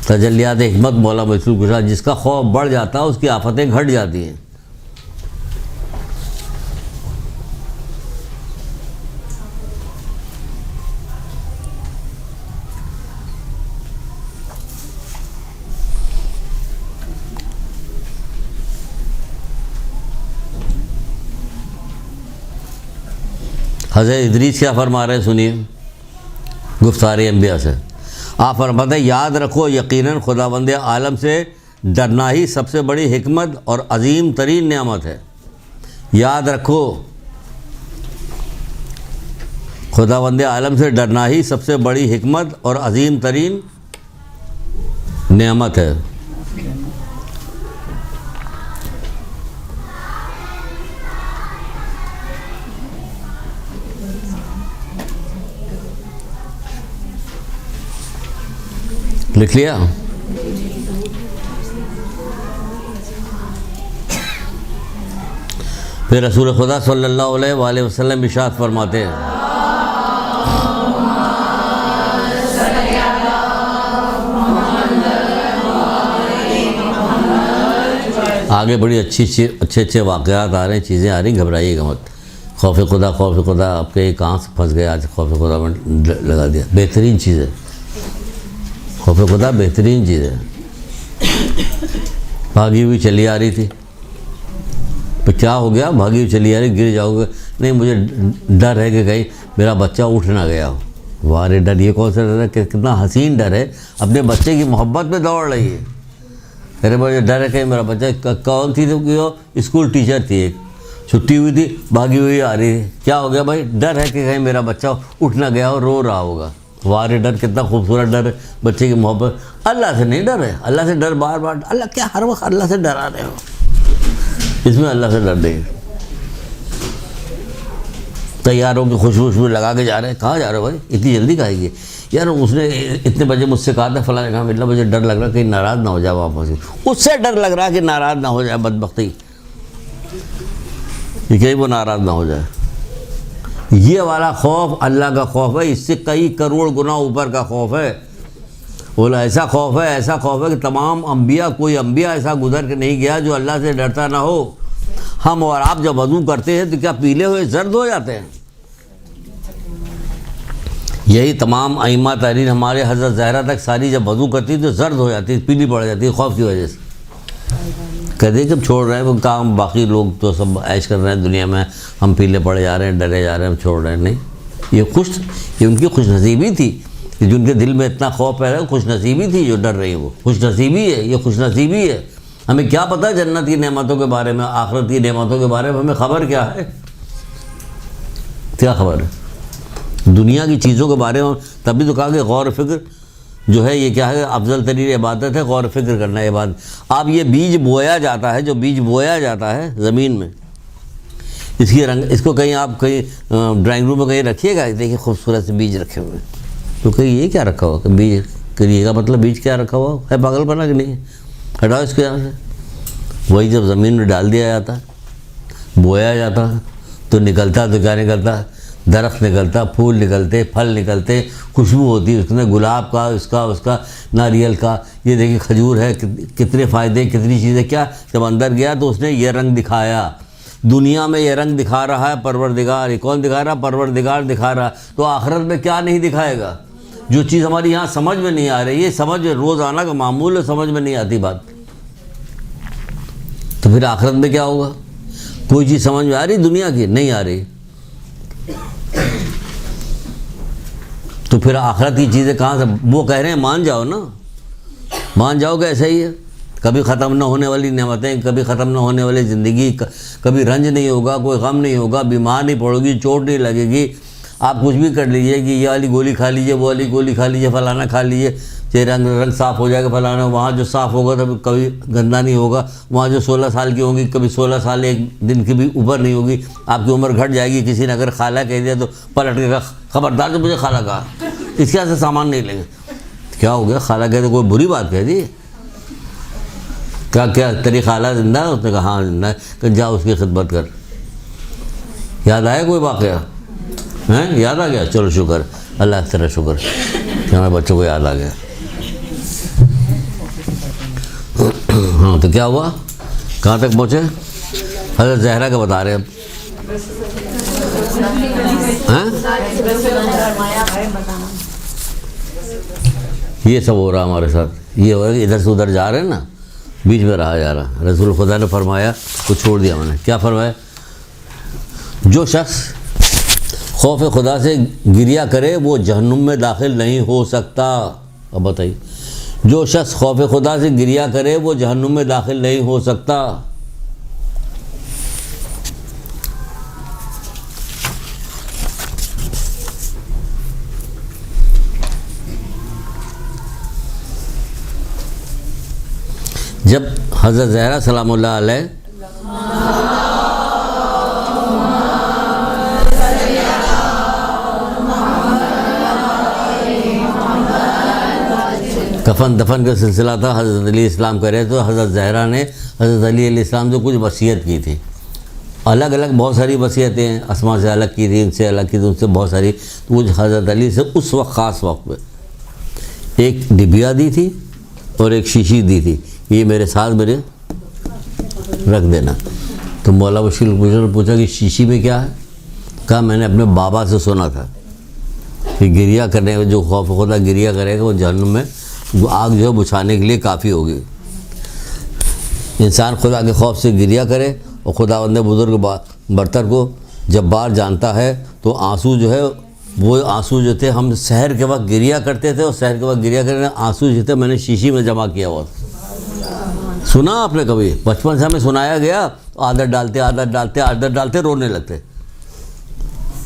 تجلیات حکمت مولا مشکل کشا. جس کا خوف بڑھ جاتا ہے اس کی آفتیں گھٹ جاتی ہیں. حضرت ادریس کیا فرما رہے ہیں سنیے گفتار انبیاء سے. آپ فرماتے ہیں یاد رکھو یقیناً خداوند عالم سے ڈرنا ہی سب سے بڑی حکمت اور عظیم ترین نعمت ہے. یاد رکھو خداوند عالم سے ڈرنا ہی سب سے بڑی حکمت اور عظیم ترین نعمت ہے. لکھ لیا؟ پھر رسول خدا صلی اللہ علیہ وآلہ وسلم ارشاد فرماتے ہیں آگے بڑی اچھے واقعات آ رہے ہیں، چیزیں آ رہی ہیں، گھبرائیے گا مت. خوف خدا آپ کے کہاں سے پھنس گئے؟ آج خوف خدا میں لگا دیا. بہترین چیز ہے خوف خدا، بہترین چیز ہے. بھاگی ہوئی چلی آ رہی تھی. تو کیا ہو گیا؟ بھاگی ہوئی چلی آ رہی، گر جاؤ گے. نہیں مجھے ڈر ہے کہ کہیں میرا بچہ اٹھ نہ گیا ہو. وارے ڈر، یہ کون سا ڈر ہے؟ کہ کتنا حسین ڈر ہے، اپنے بچے کی محبت میں دوڑ رہی ہے. میرے مجھے ڈر ہے کہ میرا بچہ، کون تھی تو اسکول ٹیچر تھی، ایک چھٹی ہوئی تھی، بھاگی ہوئی آ رہی تھی. کیا ہو گیا بھائی؟ ڈر ہے کہ کہیں میرا بچہ اٹھ نہ گیا ہو، رو رہا ہوگا. وارے ڈر، کتنا خوبصورت ڈر ہے، بچے کی محبت. اللہ سے نہیں ڈر ہے، اللہ سے ڈر بار بار، اللہ کیا ہر وقت اللہ سے ڈرا رہے ہو؟ اس میں اللہ سے ڈر نہیں. تیاروں کی خوشبو لگا کے جا رہے ہیں. کہاں جا رہے ہو بھائی؟ اتنی جلدی کہے گی یار؟ اس نے اتنے بجے مجھ سے کہا تھا فلاں جگہ ملنا، مجھے ڈر لگ رہا کہیں ناراض نہ ہو جائے واپس. اس سے ڈر لگ رہا کہ ناراض نہ ہو جائے، بدبختی کہ کہیں وہ ناراض نہ ہو جائے. یہ والا خوف اللہ کا خوف ہے، اس سے کئی کروڑ گنا اوپر کا خوف ہے. بولا ایسا خوف ہے، ایسا خوف ہے کہ تمام انبیاء، کوئی انبیاء ایسا گزر کے نہیں گیا جو اللہ سے ڈرتا نہ ہو. ہم اور آپ جب وضو کرتے ہیں تو کیا پیلے ہوئے زرد ہو جاتے ہیں؟ یہی تمام ائمہ تحریر ہمارے حضرت زہرا تک ساری جب وضو کرتی تو زرد ہو جاتی، پیلی پڑ جاتی خوف کی وجہ سے. کہتے کہ ہم چھوڑ رہے ہیں وہ کام، باقی لوگ تو سب عیش کر رہے ہیں دنیا میں، ہم پیلے پڑے جا رہے ہیں، ڈرے جا رہے ہیں، ہم چھوڑ رہے ہیں. نہیں، یہ ان کی خوش نصیبی تھی کہ جن کے دل میں اتنا خوف پیدا ہے، خوش نصیبی تھی جو ڈر رہی ہے. وہ خوش نصیبی ہے، یہ خوش نصیبی ہے. ہمیں کیا پتہ جنت کی نعمتوں کے بارے میں، آخرت کی نعمتوں کے بارے میں ہمیں خبر کیا ہے؟ کیا خبر ہے دنیا کی چیزوں کے بارے میں؟ تبھی تو کہا کہ غور و فکر جو ہے یہ کیا ہے؟ افضل ترین عبادت ہے غور و فکر کرنا ہے عبادت. آپ یہ بیج بویا جاتا ہے، جو بیج بویا جاتا ہے زمین میں، اس کی رنگ، اس کو کہیں آپ کہیں ڈرائنگ روم میں کہیں رکھیے گا، دیکھیے خوبصورت سے بیج رکھے ہوئے، تو کہیں یہ کیا رکھا ہوا کہ بیج کریے گا، مطلب بیج کیا رکھا ہوا ہے؟ پاگل بنا کہ نہیں؟ ہٹاؤ اس کے یہاں سے. وہی جب زمین میں ڈال دیا جاتا ہے، بویا جاتا ہے، تو نکلتا تو کیا نکلتا ہے؟ درخت نکلتا، پھول نکلتے، پھل نکلتے، خوشبو ہوتی ہے اس میں، گلاب کا، اس کا ناریل کا. یہ دیکھیے کھجور ہے، کتنے فائدے، کتنی چیزیں. کیا جب اندر گیا تو اس نے یہ رنگ دکھایا. دنیا میں یہ رنگ دکھا رہا ہے پروردگار. یہ کون دکھا رہا؟ پروردگار دکھا رہا. تو آخرت میں کیا نہیں دکھائے گا؟ جو چیز ہماری یہاں سمجھ میں نہیں آ رہی، یہ سمجھ روزانہ کا معمول ہے، سمجھ میں نہیں آتی بات. تو پھر آخرت میں کیا ہوگا؟ کوئی چیز سمجھ میں آ رہی دنیا کی؟ نہیں آ رہی. تو پھر آخرت کی چیزیں کہاں سے؟ وہ کہہ رہے ہیں مان جاؤ نا، مان جاؤ کہ ایسا ہی ہے. کبھی ختم نہ ہونے والی نعمتیں، کبھی ختم نہ ہونے والی زندگی، کبھی رنج نہیں ہوگا، کوئی غم نہیں ہوگا، بیمار نہیں پڑو گی، چوٹ نہیں لگے گی. آپ کچھ بھی کر لیجئے کہ یہ والی گولی کھا لیجئے، وہ والی گولی کھا لیجئے، فلانا کھا لیجئے، چہرہ رنگ صاف ہو جائے گا، فلانا. وہاں جو صاف ہوگا تو کبھی گندا نہیں ہوگا. وہاں جو 16 سال کی ہوں گی کبھی 16 سال ایک دن کی بھی اوپر نہیں ہوگی. آپ کی عمر گھٹ جائے گی. کسی نے اگر خالہ کہہ دیا تو پلٹ کے کہا خبردار تو مجھے خالہ کہا، اس کے سے سامان نہیں لیں گے. کیا ہو گیا؟ خالہ کہتے کوئی بری بات کہہ دی؟ کیا تیری خالہ زندہ ہے؟ اس نے کہا ہاں زندہ ہے. کہ جا اس کی خدمت کر. یاد آیا کوئی واقعہ؟ ہیں یاد آ گیا؟ چلو شکر، اللہ تعالیٰ شکر کہ ہمارے بچوں کو یاد آ گیا. ہاں تو کیا ہوا؟ کہاں تک پہنچے؟ حضرت زہرا کا بتا رہے ہیں. یہ سب ہو رہا ہمارے ساتھ. یہ ہو رہا ہے ادھر سے ادھر جا رہے ہیں نا، بیچ میں رہا جا رہا. رسول خدا نے فرمایا تو چھوڑ دیا میں نے. کیا فرمایا؟ جو شخص خوف خدا سے گریہ کرے وہ جہنم میں داخل نہیں ہو سکتا. اب بتائیے، جو شخص خوف خدا سے گریہ کرے وہ جہنم میں داخل نہیں ہو سکتا. جب حضرت زہرا سلام اللہ علیہ کفن دفن کا سلسلہ تھا، حضرت علیہ السلام کر رہے تو حضرت زہرا نے حضرت علیہ السلام سے کچھ وصیت کی تھی. الگ الگ بہت ساری وصیتیں ہیں، اسما سے الگ کی تھی، ان سے الگ کی تھی، ان سے بہت ساری. تو وہ حضرت علی سے اس وقت خاص وقت پہ ایک ڈبیا دی تھی اور ایک شیشی دی تھی، یہ میرے ساتھ میرے رکھ دینا. تو مولا مشکل پوچھا کہ شیشی میں کیا ہے؟ کہا میں نے اپنے بابا سے سنا تھا کہ گریہ کرنے میں جو خوف خدا گریہ کرے گا وہ جہنم میں آگ جو ہے بچھانے کے لیے کافی ہوگی. انسان خدا کے خوف سے گریہ کرے، اور خداوند بزرگ برتر کو جب بار جانتا ہے تو آنسو جو ہے وہ آنسو جو تھے ہم سحر کے وقت گریہ کرتے تھے، اور سحر کے وقت گریہ کرنے آنسو جو تھے میں نے شیشی میں جمع کیا ہوا تھا۔ سنا آپ نے کبھی؟ بچپن سے ہمیں سنایا گیا، عادت ڈالتے رونے لگتے،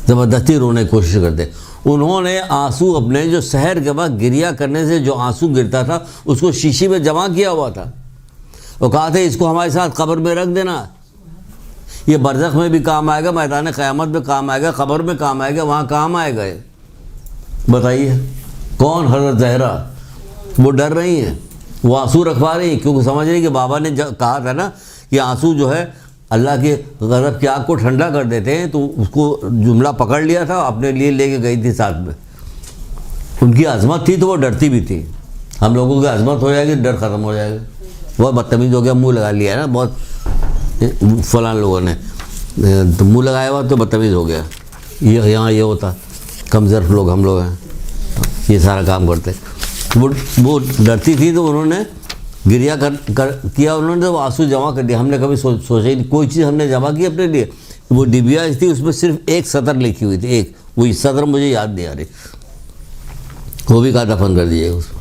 زبردستی رونے کی کوشش کرتے۔ انہوں نے آنسو اپنے جو سحر کے وقت گریہ کرنے سے جو آنسو گرتا تھا اس کو شیشی میں جمع کیا ہوا تھا، وہ کہا تھا اس کو ہمارے ساتھ قبر میں رکھ دینا، یہ برزخ میں بھی کام آئے گا، میدان قیامت میں کام آئے گا، قبر میں کام آئے گا، وہاں کام آئے گا۔ بتائیے کون؟ حضرت زہرا۔ وہ ڈر رہی ہیں، وہ آنسو رکھوا رہی ہیں، کیونکہ سمجھ رہی کہ بابا نے کہا تھا نا کہ آنسو جو ہے اللہ کے غضب کی آگ کو ٹھنڈا کر دیتے ہیں، تو اس کو جملہ پکڑ لیا تھا، اپنے لیے لے کے گئی تھی ساتھ میں۔ ان کی عظمت تھی تو وہ ڈرتی بھی تھی۔ ہم لوگوں کی عظمت ہو جائے گی، ڈر ختم ہو جائے گا۔ بہت بدتمیز ہو گیا، منہ لگا لیا ہے نا بہت فلاں لوگوں نے، تو منہ لگایا ہوا تو بدتمیز ہو گیا۔ یہاں یہ ہوتا، کم ظرف لوگ ہم لوگ ہیں، یہ سارا کام کرتے۔ وہ ڈرتی تھی تو انہوں نے گریہ کیا، انہوں نے وہ آنسو جمع کر دیا۔ ہم نے کبھی سوچا ہی نہیں، کوئی چیز ہم نے جمع کی اپنے لیے۔ وہ ڈبیا تھی، اس میں صرف ایک سطر لکھی ہوئی تھی، ایک، وہی سطر مجھے یاد نہیں آ رہی، وہ بھی کہا دفن کر دیے اس کو۔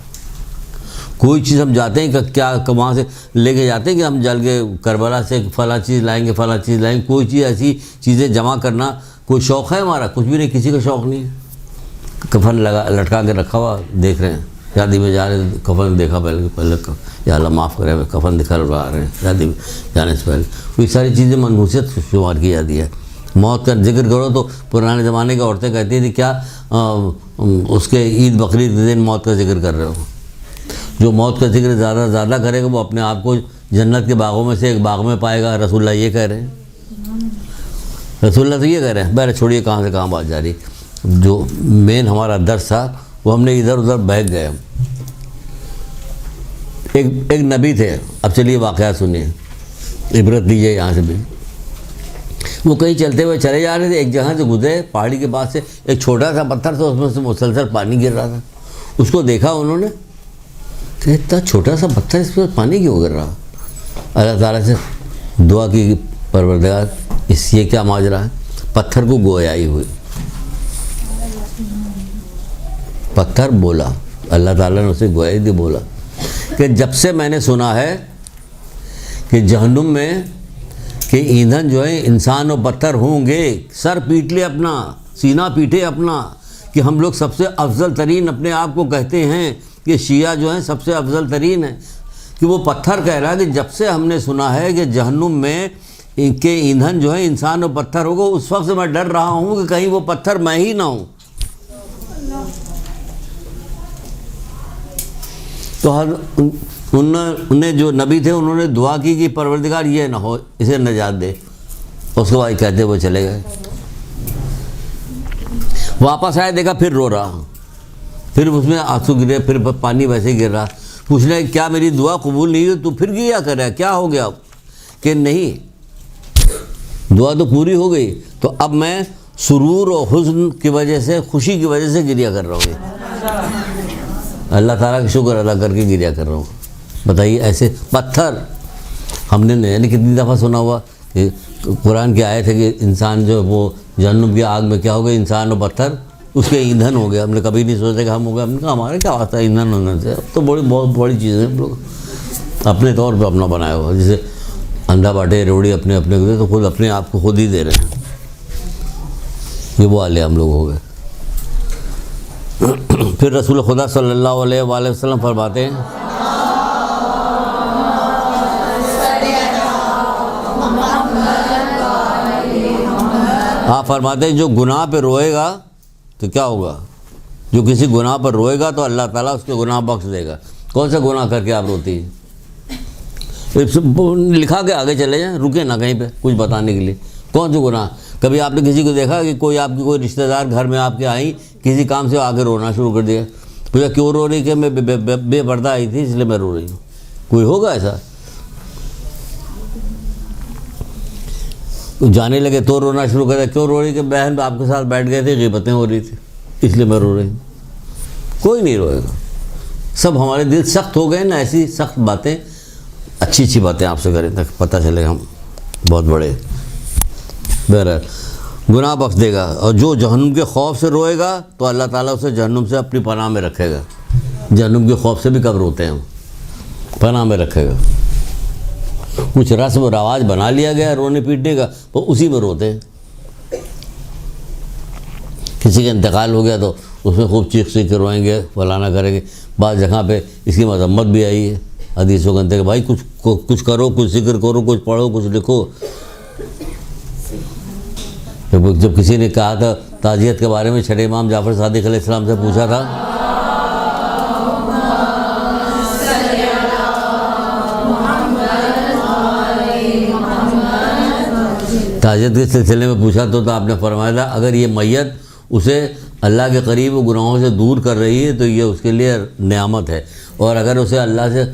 کوئی چیز ہم جاتے ہیں کہ کیا وہاں سے لے کے جاتے ہیں کہ ہم جل کے کربلا سے فلاں چیز لائیں گے، فلاں چیز لائیں گے، کوئی چیز ایسی چیزیں جمع کرنا کوئی شوق ہے ہمارا؟ کچھ بھی نہیں، کسی کا شوق نہیں ہے۔ کفن لٹکا کے رکھا ہوا دیکھ رہے ہیں، شادی میں جا رہے ہیں کفن دیکھا پہلے یا اللہ معاف کرے کفن دکھا رہے ہیں شادی میں جانے سے پہلے۔ کوئی ساری چیزیں منحوسیت شمار کی جاتی ہے۔ موت کا ذکر کرو تو پرانے زمانے کی عورتیں کہتی تھیں کیا اس کے عید بقرعید کے دن موت کا ذکر کر رہے ہو؟ جو موت کا ذکر زیادہ کرے گا وہ اپنے آپ کو جنت کے باغوں میں سے ایک باغ میں پائے گا، رسول اللہ یہ کہہ رہے ہیں۔ رسول اللہ تو یہ کہہ رہے ہیں۔ بہر چھوڑیے کہاں سے کہاں بات جا رہی۔ جو مین ہمارا درس تھا وہ ہم نے ادھر ادھر بہک گئے۔ ایک نبی تھے، اب چلیے واقعات سنیے، عبرت لیجیے یہاں سے بھی۔ وہ کہیں چلتے ہوئے چلے جا رہے تھے، ایک جگہ سے گزرے، پہاڑی کے پاس سے ایک چھوٹا سا پتھر تھا، اس میں سے مسلسل پانی گر رہا تھا۔ اس کو دیکھا انہوں نے کہ اتنا چھوٹا سا پتھر، اس پر پانی کیوں گر رہا؟ اللہ تعالیٰ سے دعا کی، پروردگار اس یہ کیا ماجرا ہے؟ پتھر کو گویائی ہوئی، پتھر بولا، اللہ تعالیٰ نے اسے گویائی دی، بولا کہ جب سے میں نے سنا ہے کہ جہنم میں کہ ایندھن جو ہے انسان و پتھر ہوں گے، سر پیٹ لے اپنا، سینہ پیٹے اپنا، کہ ہم لوگ سب سے افضل ترین اپنے آپ کو کہتے ہیں کہ شیعہ جو ہیں سب سے افضل ترین ہیں، کہ وہ پتھر کہہ رہا ہے کہ جب سے ہم نے سنا ہے کہ جہنم میں کہ ایندھن جو ہے انسان و پتھر ہوگا، اس وقت سے میں ڈر رہا ہوں کہ کہیں وہ پتھر میں ہی نہ ہوں۔ تو انہیں جو نبی تھے انہوں نے دعا کی کہ پروردگار یہ نہ ہو، اسے نجات دے۔ اس کے بعد کہتے وہ چلے گئے۔ واپس آئے، دیکھا پھر رو رہا، پھر اس میں آنسو گرے، پھر پانی ویسے ہی گر رہا۔ پوچھنے کیا میری دعا قبول نہیں ہوئی؟ تو پھر گریا کر رہا ہے، کیا ہو گیا؟ کہ نہیں، دعا تو پوری ہو گئی، تو اب میں سرور و حزن کی وجہ سے، خوشی کی وجہ سے گریا کر رہا ہوں، اللہ تعالیٰ کا شکر ادا کر کے گریا کر رہا ہوں۔ بتائیے ایسے پتھر ہم نے یعنی کتنی دفعہ سنا ہوا کہ قرآن کی آیت ہے کہ انسان جو وہ جہنم کی آگ میں کیا ہو گیا، انسان و پتھر اس کے ایندھن ہو گیا۔ ہم نے کبھی نہیں سوچا کہ ہم ہو گئے، ہم نے کہا ہمارے کیا آتا ہے ایندھن ہونے سے؟ اب تو بہت بڑی چیز ہے، ہم لوگ اپنے طور پہ اپنا بنایا ہوا، جیسے اندھا باٹے روڑی اپنے اپنے کو دے تو خود اپنے آپ کو خود ہی دے رہے ہیں، یہ وہ والے ہم لوگ ہو گئے۔ پھر رسول خدا صلی اللہ علیہ وآلہ وسلم فرماتے ہیں، آپ فرماتے ہیں جو گناہ پہ روئے گا تو کیا ہوگا؟ جو کسی گناہ پر روئے گا تو اللہ تعالیٰ اس کے گناہ بخش دے گا۔ کون سا گناہ کر کے آپ روتی ہیں؟ لکھا کے آگے چلے جائیں، رکے نہ کہیں پہ کچھ بتانے کے لیے۔ کون سے گناہ؟ کبھی آپ نے کسی کو دیکھا کہ کوئی آپ کی کوئی رشتہ دار گھر میں آپ کے آئیں، کسی کام سے آگے رونا شروع کر دیا؟ پوچھا کیوں رو رہی؟ کہ میں بے پردہ آئی تھی اس لیے میں رو رہی ہوں۔ کوئی ہوگا ایسا؟ جانے لگے تو رونا شروع کر دیا، کیوں رو رہی؟ کہ بہن آپ کے ساتھ بیٹھ گئے تھے، غیبتیں ہو رہی تھی اس لیے میں رو رہی ہوں۔ کوئی نہیں روئے گا، سب ہمارے دل سخت ہو گئے نا، ایسی سخت باتیں اچھی اچھی باتیں آپ سے کریں تاکہ پتہ چلے ہم بہت بڑے. بہرحال گناہ بخش دے گا. اور جو جہنم کے خوف سے روئے گا تو اللہ تعالیٰ اسے جہنم سے اپنی پناہ میں رکھے گا. جہنم کے خوف سے بھی کب روتے ہیں ہم؟ پناہ میں رکھے گا. کچھ رسم و رواج بنا لیا گیا رونے پیٹنے کا، وہ اسی میں روتے ہیں. کسی کا انتقال ہو گیا تو اس میں خوب چیخ کے روئیں گے، فلانا کریں گے. بعض جگہ پہ اس کی مذمت بھی آئی ہے حدیثوں کے اندر کہ بھائی کچھ کرو، کچھ ذکر کرو، کچھ پڑھو، کچھ لکھو. جب کسی نے کہا تھا تعزیت کے بارے میں، چھٹے امام جعفر صادق علیہ السلام سے پوچھا تھا، تعزیت کے سلسلے میں پوچھا تو آپ نے فرمایا تھا اگر یہ میت اسے اللہ کے قریب و گناہوں سے دور کر رہی ہے تو یہ اس کے لیے نعمت ہے، اور اگر اسے اللہ سے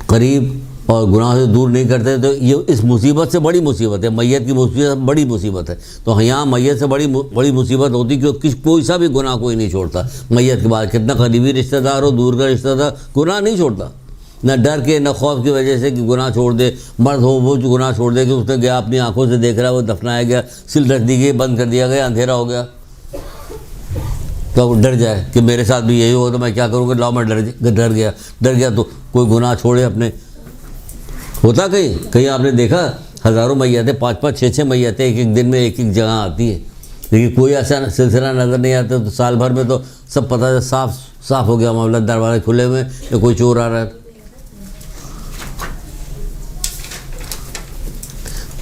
قریب اور گناہوں سے دور نہیں کرتے تو یہ اس مصیبت سے بڑی مصیبت ہے. میت کی مصیبت بڑی مصیبت ہے. تو یہاں میت سے بڑی مصیبت ہوتی کہ کوئی سا بھی گناہ کوئی نہیں چھوڑتا. میت کے بعد کتنا قریبی رشتہ دار ہو، دور کا رشتہ دار، گناہ نہیں چھوڑتا. نہ ڈر کے، نہ خوف کی وجہ سے کہ گناہ چھوڑ دے. مرد ہو وہ جو گناہ چھوڑ دے کہ اس نے گیا اپنی آنکھوں سے دیکھ رہا، وہ دفنایا گیا، سل رکھ دی گئی، بند کر دیا گیا، اندھیرا ہو گیا، تو ڈر جائے کہ میرے ساتھ بھی یہی ہو تو میں کیا کروں گا. لاؤ میں ڈر گیا تو کوئی گناہ چھوڑے اپنے. ہوتا کہیں آپ نے دیکھا ہزاروں میتیں، 5-5 6-6 میتیں ایک دن میں ایک جگہ آتی ہیں، لیکن کوئی ایسا سلسلہ نظر نہیں آتا. تو سال بھر میں تو سب پتہ ہے صاف ہو گیا معاملہ، دروازے کھلے ہوئے یا کوئی چور آ رہا ہے.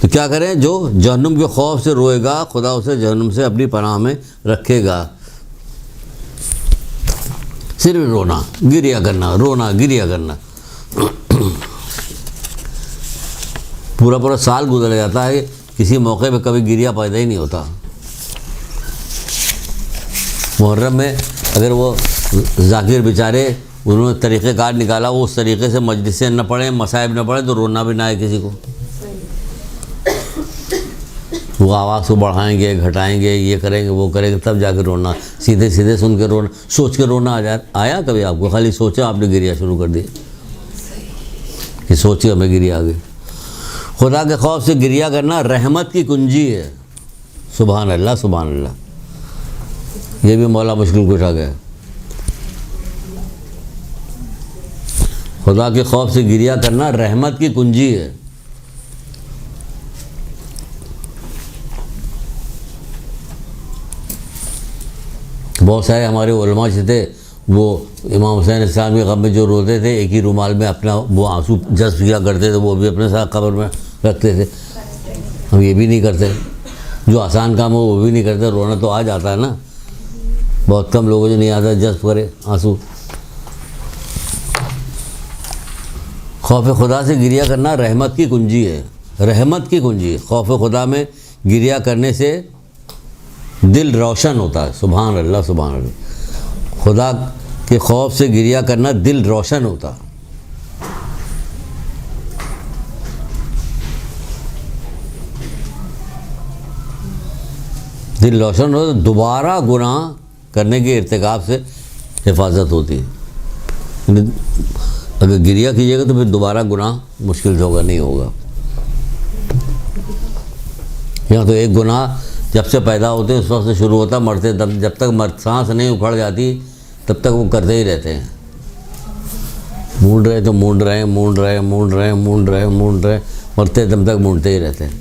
تو کیا کریں؟ جو جہنم کے خوف سے روئے گا خدا اسے جہنم سے اپنی پناہ میں رکھے گا. صرف رونا گریا کرنا، رونا گریا کرنا. پورا سال گزر جاتا ہے، کسی موقع پہ کبھی گریا پیدا ہی نہیں ہوتا. محرم میں اگر وہ ذاکر بیچارے انہوں نے طریقہ کار نکالا، وہ اس طریقے سے مجلسیں نہ پڑھیں، مصائب نہ پڑھیں تو رونا بھی نہ آئے کسی کو. وہ آواز کو بڑھائیں گے، گھٹائیں گے، یہ کریں گے، وہ کریں گے، تب جا کے رونا. سیدھے سن کے رونا، سوچ کے رونا آیا کبھی آپ کو؟ خالی سوچا آپ نے گریا شروع کر دی کہ سوچی ہمیں گریا آ گئی. خدا کے خوف سے گریا کرنا رحمت کی کنجی ہے. سبحان اللہ سبحان اللہ. یہ بھی مولا مشکل کشا گیا. خدا کے خوف سے گریا کرنا رحمت کی کنجی ہے. بہت سارے ہمارے علماء جو تھے وہ امام حسین السلام کے غم میں جو روتے تھے ایک ہی رومال میں اپنا وہ آنسو جذب کیا کرتے تھے، وہ بھی اپنے ساتھ قبر میں رکھتے تھے. ہم یہ بھی نہیں کرتے. جو آسان کام ہو وہ بھی نہیں کرتے. رونا تو آ جاتا ہے نا، بہت کم لوگوں جو نہیں آتا جذب کرے آنسو. خوف خدا سے گریا کرنا رحمت کی کنجی ہے. رحمت کی کنجی. خوف خدا میں گریا کرنے سے دل روشن ہوتا ہے. سبحان اللہ سبحان اللہ. خدا کے خوف سے گریا کرنا دل روشن ہوتا. دل روشن ہو تو دوبارہ گناہ کرنے کے ارتکاب سے حفاظت ہوتی ہے. اگر گریا کیجیے گا تو پھر دوبارہ گناہ مشکل سے ہوگا، نہیں ہوگا. یہاں تو ایک گناہ جب سے پیدا ہوتے اس وقت سے شروع ہوتا، مرتے جب تک سانس نہیں اکھڑ جاتی تب تک وہ کرتے ہی رہتے ہیں. مونڈ رہے تو مونڈ رہے، مرتے دم تک مونڈتے ہی رہتے ہیں.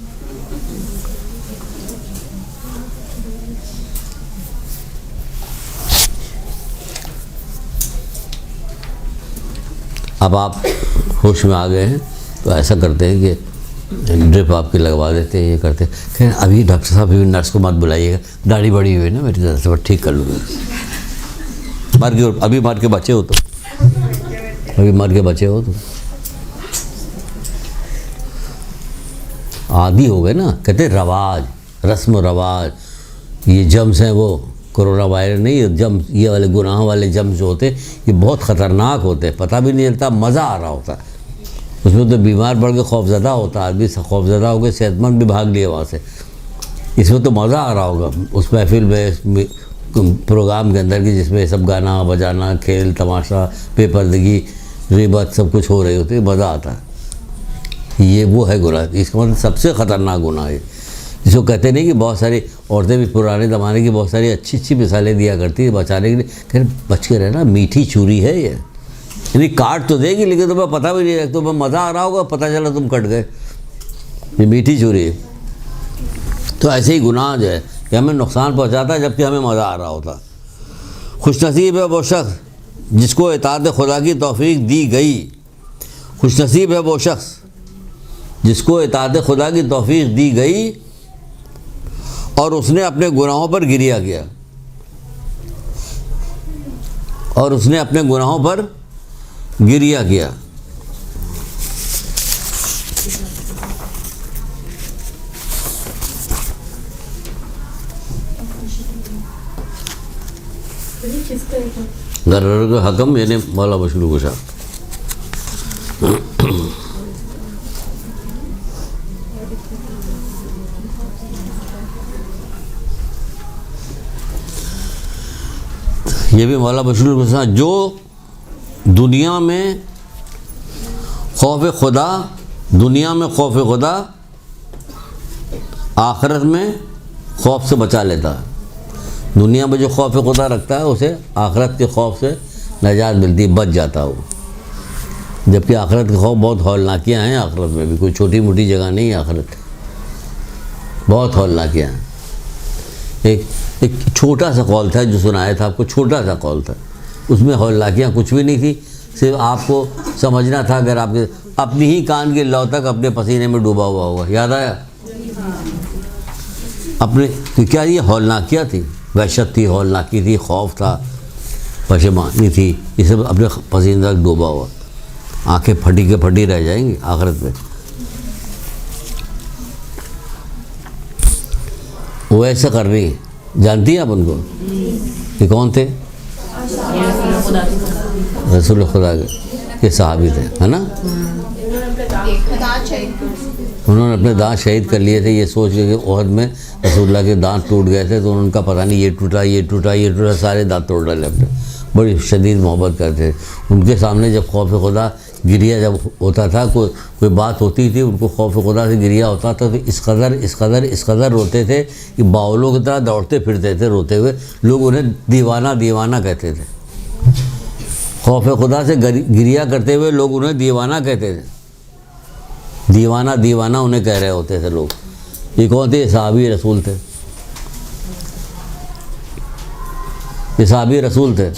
اب آپ ہوش میں آ گئے ہیں تو ایسا کرتے ہیں کہ ڈرپ آپ کی لگوا دیتے ہیں، یہ کرتے ہیں. کہ ابھی ڈاکٹر صاحب ابھی نرس کو مت بلائیے گا، داڑھی بڑی ہوئی ہے نا میری طرف سے، بس ٹھیک کر لوں گا. ابھی مار کے بچے ہو تو عادی ہو گئے نا. کہتے ہیں رواج، رسم و رواج. یہ جمز ہیں وہ کرونا وائرس نہیں، یہ جم، یہ والے گناہ والے جمز جو ہوتے یہ بہت خطرناک ہوتے. پتہ بھی نہیں چلتا، مزہ آ رہا ہوتا ہے اس میں. تو بیمار پڑ کے خوف زدہ ہوتا آدمی، خوف زدہ ہو کے صحت مند بھی بھاگ لیے وہاں سے. اس میں تو مزہ آ رہا ہوگا اس محفل میں، پروگرام کے اندر کی جس میں سب گانا بجانا، کھیل تماشا، بے پردگی، غیبت سب کچھ ہو رہی ہوتی ہے، مزہ آتا ہے. یہ وہ ہے گناہ. اس کا مطلب سب سے خطرناک گناہ ہے. جس کو کہتے نہیں کہ بہت ساری عورتیں بھی پرانے زمانے کی بہت ساری اچھی اچھی مثالیں دیا کرتی ہیں بچانے کے لیے. کہ بچ کے رہنا، میٹھی چوری ہے یہ، یعنی کاٹ تو دے گی لیکن تمہیں پتہ بھی نہیں ہے. تمہیں مزہ آ رہا ہوگا، پتہ چلا تم کٹ گئے. یہ میٹھی چوری ہے. تو ایسے ہی گناہ جو ہے کہ ہمیں نقصان پہنچاتا ہے جبکہ ہمیں مزہ آ رہا ہوتا. خوش نصیب ہے وہ شخص جس کو اطاعت خدا کی توفیق دی گئی. خوش نصیب ہے وہ شخص جس کو اطاعت خدا کی توفیق دی گئی اور اس نے اپنے گناہوں پر گریہ کیا. اور اس نے اپنے گناہوں پر گریہ کیا. غرر کا حکم یعنی مولا مشروع گشا. یہ بھی مولا مشروع گشا جو دنیا میں خوف خدا آخرت میں خوف سے بچا لیتا ہے. دنیا میں جو خوف خدا رکھتا ہے اسے آخرت کے خوف سے نجات ملتی ہے، بچ جاتا ہو. جبکہ آخرت کے خوف بہت ہولناکیاں ہیں. آخرت میں بھی کوئی چھوٹی موٹی جگہ نہیں ہے. آخرت بہت ہولناکیاں ہیں. ایک چھوٹا سا قول تھا جو سنایا تھا آپ کو، چھوٹا سا قول تھا، اس میں ہولناکیاں کچھ بھی نہیں تھی. صرف آپ کو سمجھنا تھا اگر آپ کے اپنی ہی کان کی لو تک اپنے پسینے میں ڈوبا ہوا ہوگا. یاد آیا؟ اپنے کیا یہ ہولناکیاں تھی، وحشت تھی، ہولناکی تھی، خوف تھا، پشیمانی تھی. یہ سب اپنے پسینے تک ڈوبا ہوا. آنکھیں پھٹی کے پھٹی رہ جائیں گی آخرت میں. وہ ایسا کر رہی ہیں، جانتی ہیں آپ ان کو؟ یہ کون تھے؟ رسول خدا کے یہ صحابی تھے، ہے نا. انہوں نے اپنے دانت شہید کر لیے تھے یہ سوچ کے کہ احد میں رسول اللہ کے دانت ٹوٹ گئے تھے، تو ان کا پتہ نہیں یہ ٹوٹا یہ ٹوٹا یہ ٹوٹا، سارے دانت توڑ ڈالے اپنے. بڑی شدید محبت کرتے تھے. ان کے سامنے جب خوف خدا گریہ جب ہوتا تھا، کوئی بات ہوتی تھی، ان کو خوف خدا سے گریہ ہوتا تھا، تو اس قدر روتے تھے کہ باولوں کی طرح دوڑتے پھرتے تھے روتے ہوئے. لوگ انہیں دیوانہ کہتے تھے. خوف خدا سے گریہ کرتے ہوئے لوگ انہیں دیوانہ کہتے تھے. دیوانہ انہیں کہہ رہے ہوتے تھے لوگ. یہ کون تھے؟ یہ صحابی رسول تھے. یہ صحابی رسول تھے.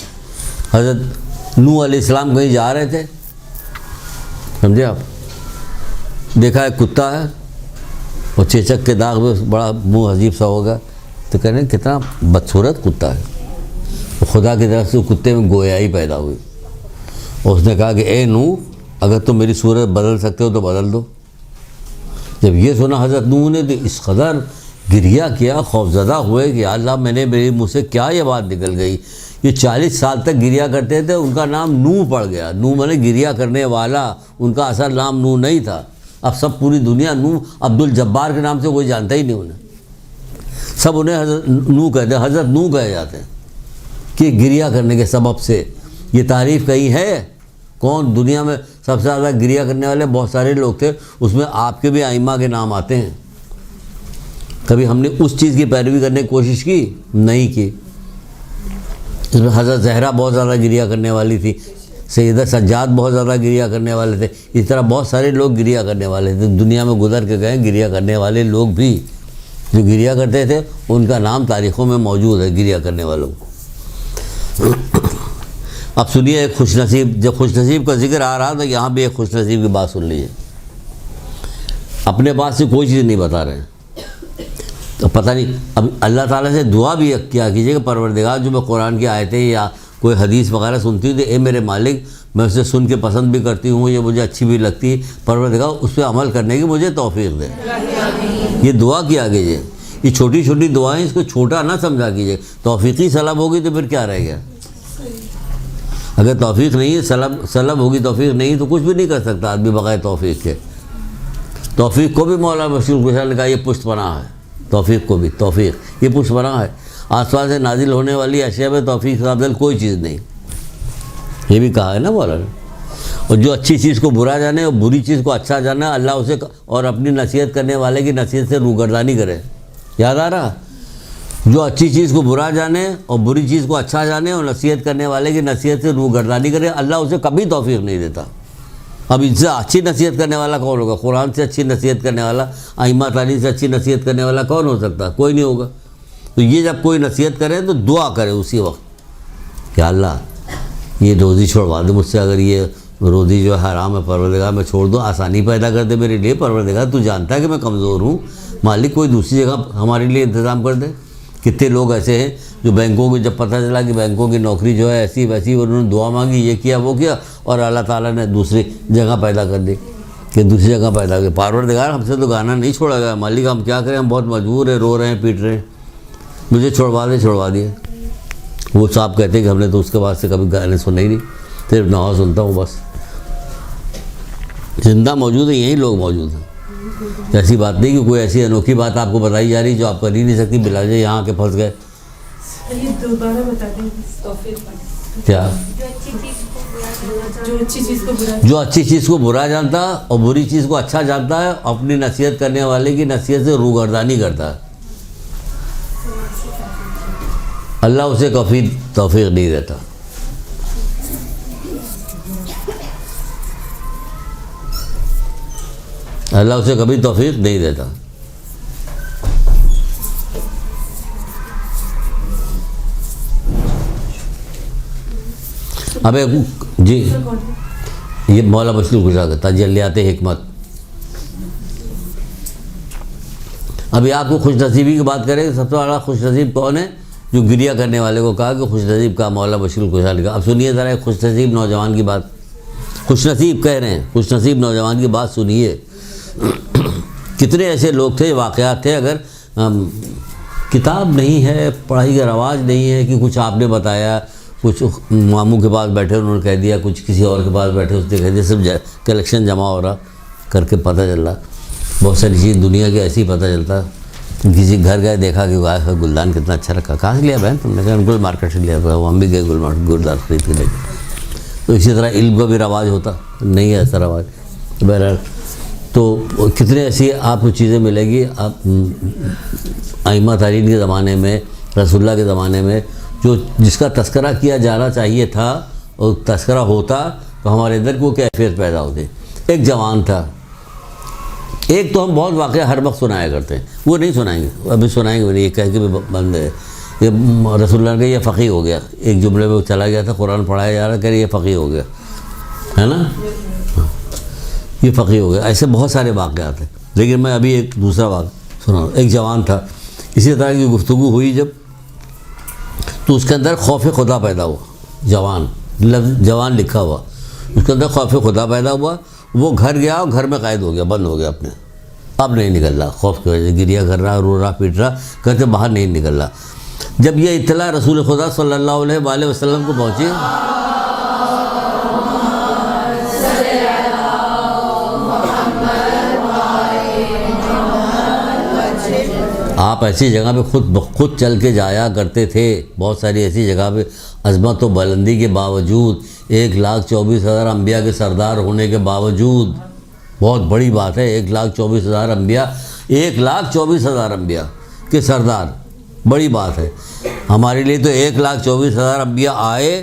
حضرت نوح علیہ السلام کہیں جا رہے تھے، سمجھے آپ، دیکھا ایک کتا ہے اور چیچک کے داغ میں بڑا منہ عجیب سا ہوگا، تو کہہ رہے ہیں کتنا بدصورت کتا ہے. خدا کی طرف سے کتے میں گویائی پیدا ہوئی. اور اس نے کہا کہ اے نوح، اگر تم میری صورت بدل سکتے ہو تو بدل دو. جب یہ سنا حضرت نوح نے تو اس قدر گریہ کیا، خوفزدہ ہوئے کہ اللہ میں نے میرے منہ سے کیا یہ بات نکل گئی. یہ 40 سال تک گریہ کرتے تھے، ان کا نام نوح پڑ گیا. نوح میں نے گریہ کرنے والا، ان کا اصل نام نوح نہیں تھا. اب سب پوری دنیا نوح عبد الجبار کے نام سے کوئی جانتا ہی نہیں انہیں. سب انہیں حضرت نوح کہتے ہیں، حضرت نوح کہے جاتے ہیں کہ گریہ کرنے کے سبب سے. یہ تعریف کہیں ہے؟ کون دنیا میں سب سے زیادہ گریہ کرنے والے؟ بہت سارے لوگ تھے، اس میں آپ کے بھی ائمہ کے نام آتے ہیں. کبھی ہم نے اس چیز کی پیروی کرنے کی کوشش کی؟ نہیں کی. اس میں حضرت زہرا بہت زیادہ گریہ کرنے والی تھی، سیدہ سجاد بہت زیادہ گریہ کرنے والے تھے. اس طرح بہت سارے لوگ گریہ کرنے والے تھے، دنیا میں گزر کے گئے. گریہ کرنے والے لوگ بھی جو گریہ کرتے تھے ان کا نام تاریخوں میں موجود ہے، گریہ کرنے والوں. اب سنیے ایک خوش نصیب، جب خوش نصیب کا ذکر آ رہا تو یہاں بھی ایک خوش نصیب کی بات سن لیجیے. اپنے پاس سے کوئی چیز نہیں بتا رہے ہیں تو پتہ نہیں. اب اللہ تعالیٰ سے دعا بھی کیا کیجیے کہ پروردگار، جو میں قرآن کی آیتیں یا کوئی حدیث وغیرہ سنتی ہوں تو اے میرے مالک، میں اسے سن کے پسند بھی کرتی ہوں، یہ مجھے اچھی بھی لگتی ہے، پروردگار اس پہ عمل کرنے کی مجھے توفیق دے. یہ دعا کیا کیجیے. یہ چھوٹی چھوٹی دعائیں، اس کو چھوٹا نہ سمجھا کیجیے. توفیقی سلب ہوگی تو پھر کیا رہ گیا؟ اگر توفیق نہیں ہے، سلب ہوگی، توفیق نہیں تو کچھ بھی نہیں کر سکتا آدمی بغیر توفیق کے. توفیق کو بھی مولا مشروع گشا نے کہا یہ پشت پناہ ہے. توفیق کو بھی، توفیق یہ پشت پناہ ہے. آسمان سے نازل ہونے والی اشیاء میں توفیق سے افضل کوئی چیز نہیں. یہ بھی کہا ہے نا مولا نے. اور جو اچھی چیز کو برا جانے اور بری چیز کو اچھا جانے، اللہ اسے اور اپنی نصیحت کرنے والے کی نصیحت سے روگردانی کرے. یاد آ رہا؟ جو اچھی چیز کو برا جانے اور بری چیز کو اچھا جانے اور نصیحت کرنے والے کی نصیحت سے روگردانی کرے، اللہ اسے کبھی توفیق نہیں دیتا. اب ان سے اچھی نصیحت کرنے والا کون ہوگا؟ قرآن سے اچھی نصیحت کرنے والا، ائمہ تعلیم سے اچھی نصیحت کرنے والا کون ہو سکتا؟ کوئی نہیں ہوگا. تو یہ جب کوئی نصیحت کرے تو دعا کرے اسی وقت کہ اللہ یہ روزی چھوڑوا دے مجھ سے، اگر یہ روزی جو ہے حرام ہے پروردگار میں چھوڑ دو، آسانی پیدا کر دے میرے لیے پروردگار، تو جانتا ہے کہ میں کمزور ہوں، مالک کوئی دوسری جگہ ہمارے لیے انتظام کر دے. کتنے لوگ ایسے ہیں جو بینکوں کو جب پتہ چلا کہ بینکوں کی نوکری جو ہے ایسی ویسی، انہوں نے دعا مانگی، یہ کیا وہ کیا، اور اللہ تعالیٰ نے دوسری جگہ پیدا کر دی کہ دوسری جگہ پیدا کر. پروردگار ہم سے تو گانا نہیں چھوڑا گیا، مالک ہم کیا کریں، ہم بہت مجبور ہیں، رو رہے ہیں، پیٹ رہے ہیں، مجھے چھوڑوا دیا. وہ صاحب کہتے ہیں کہ ہم نے تو اس کے بعد سے کبھی گانے سنے ہی نہیں، صرف نوا سنتا ہوں بس. زندہ موجود ہیں، یہی لوگ موجود ہیں. ایسی بات نہیں کہ کوئی ایسی انوکھی بات آپ کو بتائی جا رہی جو آپ کر ہی نہیں سکتی، بلا جائے یہاں کے پھنس گئے. دوبارہ بتا دیں کیا؟ جو اچھی چیز کو برا جانتا اور بری چیز کو اچھا جانتا ہے، اپنی نصیحت کرنے والے کی نصیحت سے روگردانی کرتا ہے، اللہ اسے کبھی توفیق نہیں دیتا. اللہ اسے کبھی توفیق نہیں دیتا. اب جی یہ مولا مشلو گزرا کرتا تجلیات حکمت. ابھی آپ کو خوش نصیبی کی بات کریں، سب سے بڑا خوش نصیب کون ہے؟ جو گریہ کرنے والے کو کہا کہ خوش نصیب کا مولا مشکل گزار لگا. اب سنیے ذرا ایک خوش نصیب نوجوان کی بات. خوش نصیب کہہ رہے ہیں، خوش نصیب نوجوان کی بات سنیے. کتنے ایسے لوگ تھے، واقعات تھے، اگر کتاب نہیں ہے، پڑھائی کا رواج نہیں ہے کہ کچھ آپ نے بتایا، کچھ ماموں کے پاس بیٹھے انہوں نے کہہ دیا، کچھ کسی اور کے پاس بیٹھے اس نے کہہ دیا، صرف کلیکشن جمع ہو رہا کر کے پتہ چل رہا. بہت ساری چیز دنیا کے ایسی ہی پتہ چلتا. کسی گھر گئے، دیکھا کہ گلدان کتنا اچھا رکھا، کہاں سے لیا بہن تم نے؟ کہا گل مارکیٹ سے لیا. ہم بھی گئے گلدان خرید کے لے کے. تو اسی طرح علم کا بھی رواج ہوتا نہیں ہے ایسا رواج. بہرحال تو کتنے ایسی آپ کو چیزیں ملے گی. آپ ائمہ تعلیم کے زمانے میں، رسول اللہ کے زمانے میں جو جس کا تذکرہ کیا جانا چاہیے تھا اور تذکرہ ہوتا تو ہمارے اندر کو کیفیت پیدا ہوتی. ایک جوان تھا، ایک تو ہم بہت واقعہ ہر وقت سنایا کرتے ہیں، وہ نہیں سنائیں گے، ابھی سنائیں گے. یہ کہہ کے بھی بند ہے. یہ رسول اللہ نے یہ فقیہ ہو گیا، ایک جملے میں چلا گیا تھا، قرآن پڑھایا جا رہا، کہ یہ فقیہ ہو گیا ہے نا، یہ فقیہ ہو گیا. ایسے بہت سارے واقعات ہیں، لیکن میں ابھی ایک دوسرا واقعہ سنا. ایک جوان تھا، اسی طرح کی گفتگو ہوئی جب، تو اس کے اندر خوف خدا پیدا ہوا. جوان لفظ جوان لکھا ہوا، اس کے اندر خوف خدا پیدا ہوا. وہ گھر گیا اور گھر میں قید ہو گیا، بند ہو گیا اپنے. اب نہیں نکل رہا، خوف کی وجہ سے گریہ کر رہا، رو رہا، پیٹ رہا، کہتے باہر نہیں نکل رہا. جب یہ اطلاع رسول خدا صلی اللہ علیہ وآلہ وسلم کو پہنچی، آپ ایسی جگہ پہ خود چل کے جایا کرتے تھے. بہت ساری ایسی جگہ پہ عظمت و بلندی کے باوجود، 1,24,000 انبیاء کے سردار ہونے کے باوجود، بہت بڑی بات ہے 1,24,000 انبیاء، 1,24,000 انبیاء کے سردار، بڑی بات ہے. ہمارے لیے تو 1,24,000 انبیاء آئے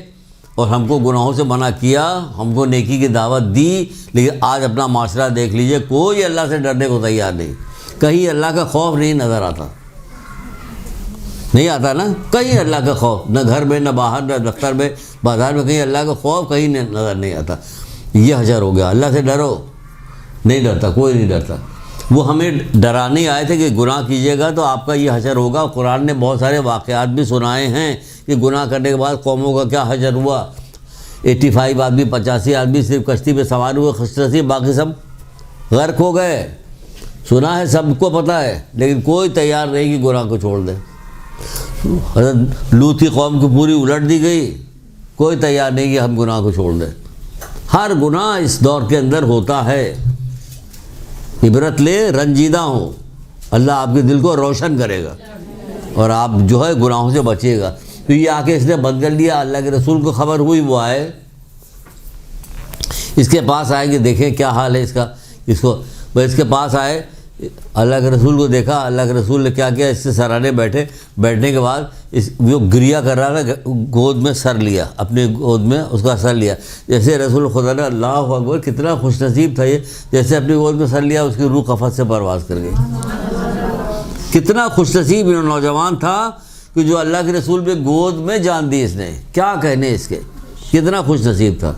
اور ہم کو گناہوں سے منع کیا، ہم کو نیکی کی دعوت دی. لیکن آج اپنا معاشرہ دیکھ لیجئے، کوئی اللہ سے ڈرنے کو تیار نہیں. کہیں اللہ کا خوف نہیں نظر آتا، نہیں آتا نا کہیں اللہ کا خوف، نہ گھر میں، نہ باہر، نہ دفتر میں، بازار میں، کہیں اللہ کا خوف کہیں نظر نہیں آتا. یہ حشر ہو گیا. اللہ سے ڈرو، نہیں ڈرتا، کوئی نہیں ڈرتا. وہ ہمیں ڈرانے آئے تھے کہ گناہ کیجیے گا تو آپ کا یہ حشر ہوگا. قرآن نے بہت سارے واقعات بھی سنائے ہیں کہ گناہ کرنے کے بعد قوموں کا کیا حشر ہوا. 85 آدمی، 85 آدمی صرف کشتی پہ سوار ہوئے خوش نصیب، باقی سب غرق ہو گئے. سنا ہے، سب کو پتہ ہے، لیکن کوئی تیار نہیں کہ گناہ کو چھوڑ دے. حضرت لوط کی قوم کو پوری الٹ دی گئی، کوئی تیار نہیں کہ ہم گناہ کو چھوڑ دیں. ہر گناہ اس دور کے اندر ہوتا ہے. عبرت لے، رنجیدہ ہوں، اللہ آپ کے دل کو روشن کرے گا اور آپ جو ہے گناہوں سے بچے گا. تو یہ آ کے اس نے بند کر لیا. اللہ کے رسول کو خبر ہوئی، وہ آئے. اس کے پاس آئے کہ دیکھیں کیا حال ہے اس کا. اس کے پاس آئے, اللہ کے رسول کو دیکھا. اللہ کے رسول نے کیا کیا, اس سے سرانے بیٹھنے کے بعد وہ گریا کر رہا تھا, گود میں سر لیا, اپنے گود میں اس کا سر لیا. جیسے رسول خدا نے, اللہ اکبر, کتنا خوش نصیب تھا یہ, جیسے اپنی گود میں سر لیا اس کی روح قفس سے پرواز کر گئی. کتنا خوش نصیب یہ نوجوان تھا کہ جو اللہ کے رسول پہ گود میں جان دی اس نے. کیا کہنے اس کے, کتنا خوش نصیب تھا.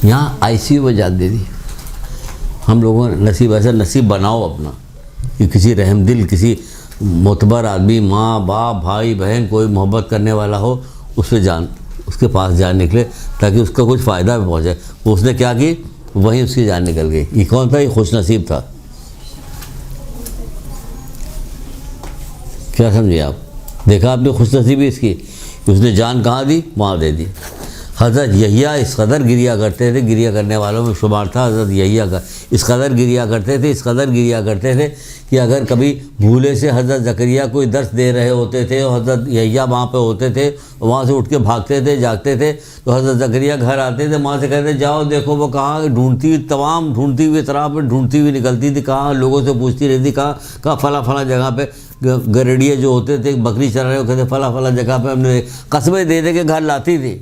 یہاں آئی سی یو میں جان دے دی. ہم لوگوں نے نصیب ایسا نصیب بناؤ اپنا کہ کسی رحم دل, کسی معتبر آدمی, ماں باپ بھائی بہن, کوئی محبت کرنے والا ہو, اس کے پاس جان نکلے تاکہ اس کا کچھ فائدہ بھی پہنچے. وہ اس نے کیا کی, وہیں اس کی جان نکل گئی. یہ کون تھا, یہ خوش نصیب تھا. کیا سمجھے آپ؟ دیکھا آپ نے خوش نصیبی اس کی, اس نے جان کہاں دی, وہاں دے دی. حضرت یحییٰ اس قدر گریا کرتے تھے, گریا کرنے والوں میں شمار تھا حضرت یحییٰ کا. اس قدر گریا کرتے تھے کہ اگر کبھی بھولے سے حضرت زکریا کوئی درس دے رہے ہوتے تھے اور حضرت یحییٰ وہاں پہ ہوتے تھے, وہاں سے اٹھ کے بھاگتے تھے, جاگتے تھے, تو حضرت زکریا گھر آتے تھے, وہاں سے کہتے جاؤ دیکھو وہ کہاں, ڈھونڈتی ہوئی اطراف میں ڈھونڈتی ہوئی نکلتی تھی, کہاں لوگوں سے پوچھتی رہتی, کہاں فلاں جگہ پہ گریڑیے جو ہوتے تھے بکری چر رہے, وہ کہتے فلاں جگہ پہ ہم نے قصبے دے کے گھر لاتی تھی.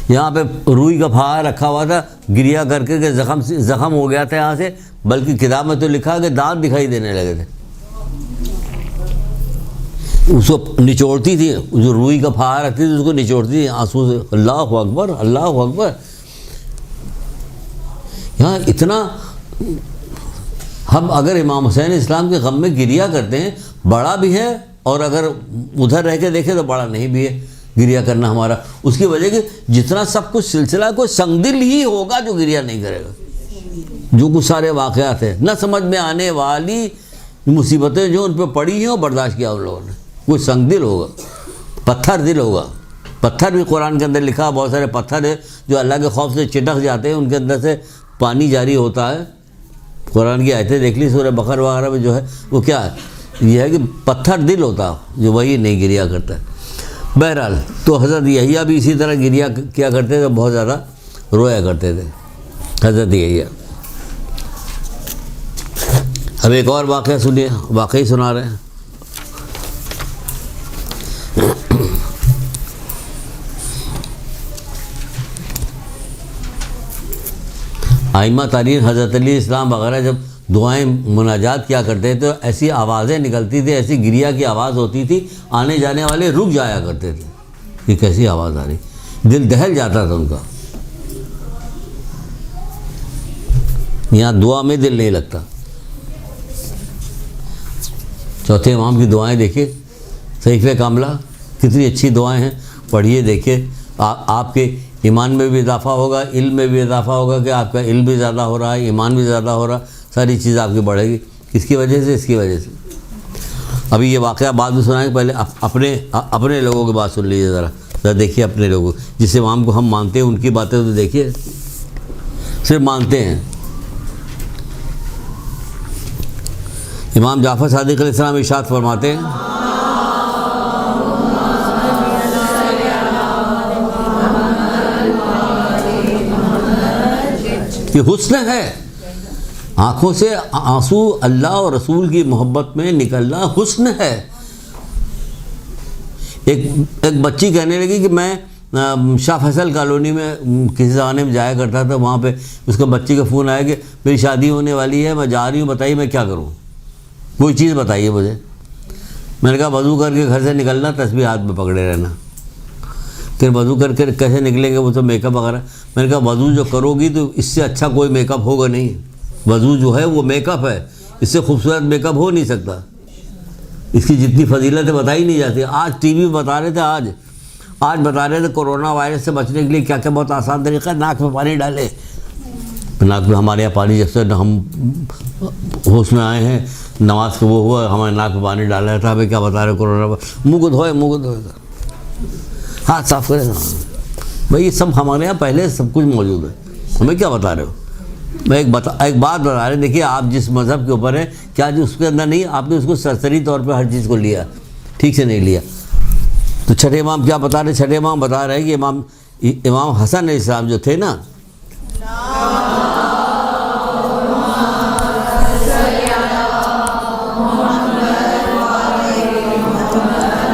یہاں پہ روئی کا پھاڑا رکھا ہوا تھا, گریا کر کے زخم ہو گیا تھا یہاں سے, بلکہ کتاب میں تو لکھا کہ دانت دکھائی دینے لگے تھے. اس کو نچوڑتی تھی, جو روئی کا پھاڑا رکھتی تھی اس کو نچوڑتی تھی آنسو سے. اللہ اکبر, اللہ اکبر. یہاں اتنا, ہم اگر امام حسین اسلام کے غم میں گریا کرتے ہیں, بڑا بھی ہے, اور اگر ادھر رہ کے دیکھیں تو بڑا نہیں بھی ہے گریا کرنا ہمارا. اس کی وجہ کہ جتنا سب کچھ سلسلہ کوئی سنگ دل ہی ہوگا جو گریا نہیں کرے گا. جو کچھ سارے واقعات ہیں, نہ سمجھ میں آنے والی مصیبتیں جو ان پہ پڑی ہیں وہ برداشت کیا ان لوگوں نے. کوئی سنگ دل ہوگا, پتھر دل ہوگا. پتھر بھی قرآن کے اندر لکھا, بہت سارے پتھر ہیں جو اللہ کے خوف سے چٹک جاتے ہیں, ان کے اندر سے پانی جاری ہوتا ہے. قرآن کی آیتیں دیکھ لی سورہ بقرہ وغیرہ میں جو ہے وہ کیا ہے, یہ ہے کہ پتھر دل ہوتا جو وہی نہیں گریا کرتا ہے. بہرحال تو حضرت یحییٰ بھی اسی طرح گریا کیا کرتے تھے, بہت زیادہ رویا کرتے تھے حضرت یحییٰ. اب ایک اور واقعہ سنیے, واقعی سنا رہے ہیں. ائمہ تاریخ حضرت علی اسلام وغیرہ جب دعائیں مناجات کیا کرتے تھے تو ایسی آوازیں نکلتی تھی, ایسی گریا کی آواز ہوتی تھی, آنے جانے والے رک جایا کرتے تھے. یہ کیسی آواز آ رہی, دل دہل جاتا تھا ان کا. یہاں دعا میں دل نہیں لگتا. چوتھے امام کی دعائیں دیکھیے, صحیفہ کاملہ, کتنی اچھی دعائیں ہیں, پڑھیے دیکھیے. آپ کے ایمان میں بھی اضافہ ہوگا, علم میں بھی اضافہ ہوگا کہ آپ کا علم بھی زیادہ ہو رہا ہے, ایمان بھی زیادہ ہو رہا ہے, ساری چیز آپ کی بڑھے گی. کس کی وجہ سے, اس کی وجہ سے. ابھی یہ واقعہ بعد میں سنائیں, پہلے اپنے لوگوں کی بات سن لیجیے ذرا دیکھیے. اپنے لوگوں جس امام کو ہم مانتے ہیں ان کی باتیں تو دیکھیے, صرف مانتے ہیں. امام جعفر صادق علیہ السلام ارشاد فرماتے ہیں, کہ حسن ہے, آنکھوں سے آنسو اللہ اور رسول کی محبت میں نکلنا حسن ہے. ایک بچی کہنے لگی کہ میں شاہ فیصل کالونی میں کسی زمانے میں جایا کرتا تھا, وہاں پہ اس کا بچی کا فون آیا کہ میری شادی ہونے والی ہے, میں جا رہی ہوں, بتائیے میں کیا کروں, کوئی چیز بتائیے مجھے. میں نے کہا وضو کر کے گھر سے نکلنا, تسبیح ہاتھ میں پکڑے رہنا. پھر وضو کر کے کیسے نکلیں گے, وہ تو میک اپ وغیرہ. میں نے کہا وضو جو کرو گی تو اس سے اچھا کوئی میک اپ ہوگا نہیں. وضو جو ہے وہ میک اپ ہے, اس سے خوبصورت میک اپ ہو نہیں سکتا. اس کی جتنی فضیلتیں بتائی نہیں جاتی. آج ٹی وی میں بتا رہے تھے, آج بتا رہے تھے کورونا وائرس سے بچنے کے لیے کیا کیا بہت آسان طریقہ ہے. ناک میں پانی ڈالے, ناک میں ہمارے یہاں پانی, جب سے ہم ہوش میں آئے ہیں نماز کو وہ ہوا, ہمارے ناک میں پانی ڈالا تھا. ہمیں کیا بتا رہے کورونا, منہ کو دھوئے, ہاتھ صاف کرے نا بھائی. یہ سب ہمارے یہاں پہلے سب کچھ موجود ہے, ہمیں کیا بتا رہے ہو. میں ایک بات بتا رہے, دیکھیے آپ جس مذہب کے اوپر ہیں, کیا جو اس کے اندر نہیں, آپ نے اس کو سرسری طور پہ ہر چیز کو لیا, ٹھیک سے نہیں لیا. تو چھٹے امام کیا بتا رہے, چھٹے امام بتا رہے ہیں کہ امام حسن علیہ السلام جو تھے نا،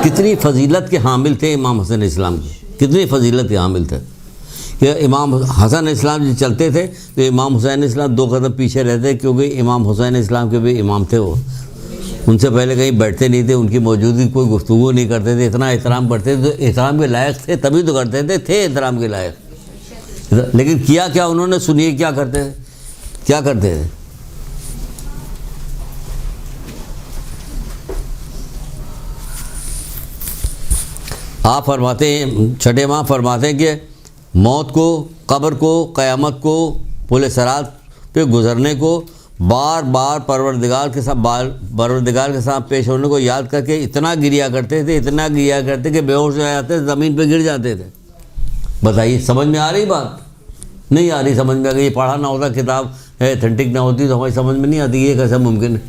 کتنی فضیلت کے حامل تھے امام حسن علیہ السلام کی، کتنی فضیلت کے حامل تھے کہ امام حسن علیہ السلام جو چلتے تھے تو امام حسین علیہ السلام 2 قدم پیچھے رہتے، کیونکہ امام حسین علیہ السلام کے بھی امام تھے، وہ ان سے پہلے کہیں بیٹھتے نہیں تھے، ان کی موجودگی کوئی گفتگو نہیں کرتے تھے، اتنا احترام کرتے تھے، تو احترام کے لائق تھے تبھی تو کرتے تھے احترام کے لائق، لیکن کیا انہوں نے، سنیے کیا کرتے تھے۔ آپ فرماتے ہیں، چھٹے ماہ فرماتے ہیں کہ موت کو، قبر کو، قیامت کو، پل صراط پہ گزرنے کو بار بار پروردگار کے ساتھ پیش ہونے کو یاد کر کے اتنا گریا کرتے تھے کہ بے ہوش ہو جاتے، زمین پہ گر جاتے تھے۔ بتائیے سمجھ میں آ رہی بات؟ نہیں آ رہی سمجھ میں، اگر یہ پڑھا نہ ہوتا، کتاب ایتھینٹک نہ ہوتی تو ہماری سمجھ میں نہیں آتی یہ کیسا ممکن ہے۔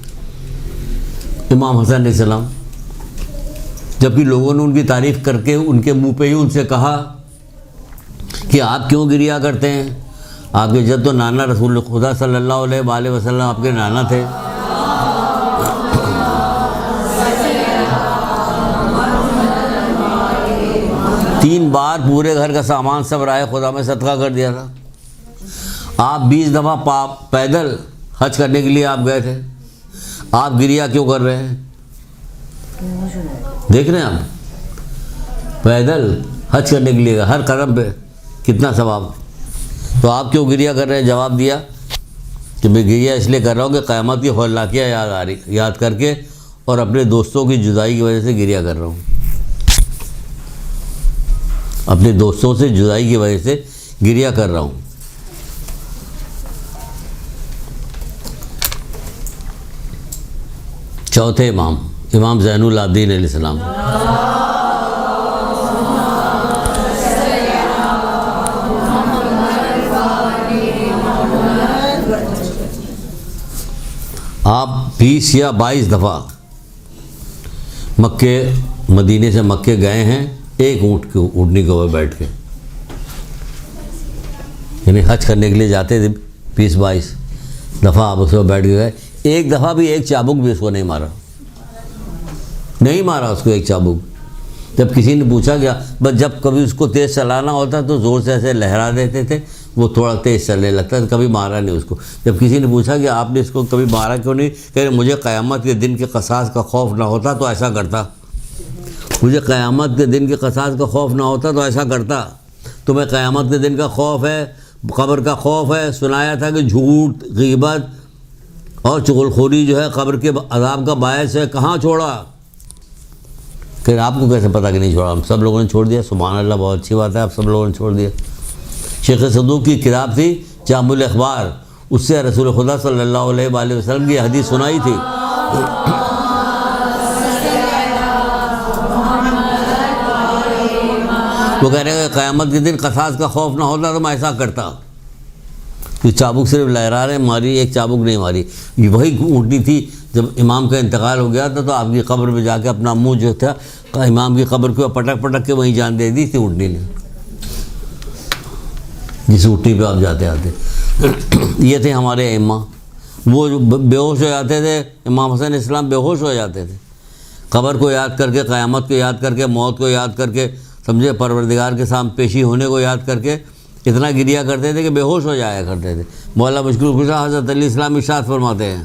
امام حسن علیہ السلام، جبکہ لوگوں نے ان کی تعریف کر کے ان کے منہ پہ ہی ان سے کہا کہ آپ کیوں گریا کرتے ہیں؟ آپ کے جد و نانا رسول خدا صلی اللہ علیہ وآلہ وسلم آپ کے نانا تھے۔ تین بار پورے گھر کا سامان سب رائے خدا میں صدقہ کر دیا تھا۔ آپ 20 دفعہ پیدل حج کرنے کے لیے آپ گئے تھے، آپ گریا کیوں کر رہے ہیں؟ دیکھ رہے ہیں آپ، پیدل حج کرنے کے لیے ہر قدم پہ کتنا ثواب، تو آپ کیوں گریا کر رہے ہیں؟ جواب دیا کہ میں گریا اس لیے کر رہا ہوں کہ قیامت کی ہولناکیاں یاد کر کے اور اپنے دوستوں کی جدائی کی وجہ سے گریا کر رہا ہوں، اپنے دوستوں سے جدائی کی وجہ سے گریا کر رہا ہوں۔ چوتھے امام زین العابدین علیہ السلام، آپ 20 یا 22 دفعہ مدینے سے مکے گئے ہیں ایک اونٹنی کے اوپر بیٹھ کے، یعنی حج کرنے کے لیے جاتے تھے 20-22 دفعہ آپ اس کو بیٹھ کے گئے، ایک دفعہ بھی ایک چابک بھی اس کو نہیں مارا اس کو ایک چابک۔ جب کسی نے پوچھا گیا، بس جب کبھی اس کو تیز چلانا ہوتا تو زور سے ایسے لہرا دیتے تھے، وہ تھوڑا تیز چلنے لگتا تھا، کبھی مارا نہیں اس کو۔ جب کسی نے پوچھا کہ آپ نے اس کو کبھی مارا کیوں نہیں، کہ مجھے قیامت کے دن کے قصاص کا خوف نہ ہوتا تو ایسا کرتا، مجھے قیامت کے دن کے قصاص کا خوف نہ ہوتا تو ایسا کرتا۔ تمہیں قیامت کے دن کا خوف ہے، قبر کا خوف ہے، سنایا تھا کہ جھوٹ، غیبت اور چغل خوری جو ہے قبر کے عذاب کا باعث ہے، کہاں چھوڑا؟ پھر آپ کو کیسے پتہ کہ نہیں چھوڑا؟ ہم سب لوگوں نے چھوڑ دیا، سبحان اللہ، بہت اچھی بات ہے، آپ سب لوگوں نے چھوڑ دیا۔ شیخ صدوق کی کتاب تھی جامع الاخبار، اس سے رسول خدا صلی اللہ علیہ وآلہ وسلم کی حدیث سنائی تھی۔ وہ کہہ رہے ہیں کہ قیامت کے دن قصاص کا خوف نہ ہوتا تو میں ایسا کرتا۔ یہ چابک صرف لہرا رہے ماری، ایک چابک نہیں ماری۔ یہ وہی اونٹنی تھی جب امام کا انتقال ہو گیا تھا تو آپ کی قبر میں جا کے اپنا منہ جو تھا امام کی قبر کو پٹک کے وہیں جان دے دی تھی اونٹنی نے، جس اونٹنی پہ آپ جاتے آتے۔ یہ تھے ہمارے ائمہ، وہ بے ہوش ہو جاتے تھے، امام حسن علیہ السلام بے ہوش ہو جاتے تھے، قبر کو یاد کر کے، قیامت کو یاد کر کے، موت کو یاد کر کے، سمجھے، پروردگار کے سامنے پیشی ہونے کو یاد کر کے اتنا گریا کرتے تھے کہ بے ہوش ہو جایا کرتے تھے۔ مولا مشکل کشا حضرت علی السلام ارشاد فرماتے ہیں،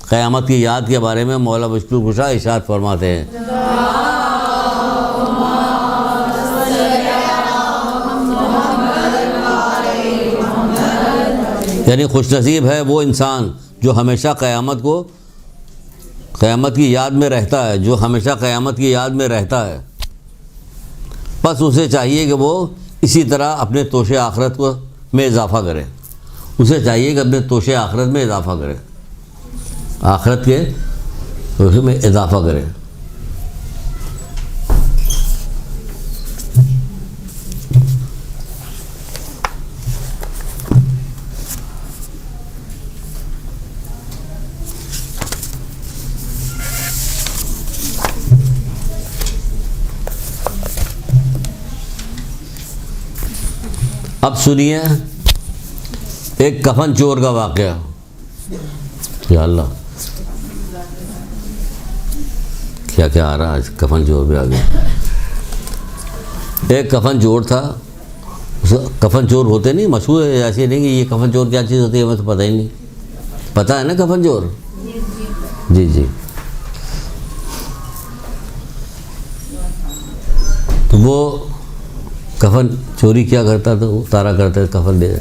قیامت کی یاد کے بارے میں مولا مشکل کشا ارشاد فرماتے ہیں، یعنی خوش نصیب ہے وہ انسان جو ہمیشہ قیامت کی یاد میں رہتا ہے، جو ہمیشہ قیامت کی یاد میں رہتا ہے۔ بس اسے چاہیے کہ وہ اسی طرح اپنے توش آخرت میں اضافہ کرے، اسے چاہیے کہ اپنے توش آخرت میں اضافہ کرے، آخرت کے توشے میں اضافہ کرے۔ اب سنیے ایک کفن چور کا واقعہ. یا اللہ کیا کیا آ رہا آج، کفن چور بھی آ گیا. ایک کفن چور تھا. کفن چور ہوتے نہیں مشہور ہے، ایسے نہیں کہ یہ کفن چور کیا چیز ہوتی ہے ہمیں تو پتہ ہی نہیں. پتہ ہے نا کفن چور؟ جی جی. تو وہ کفن چوری کیا کرتا تھا، اتارا کرتا تھا کفن دے.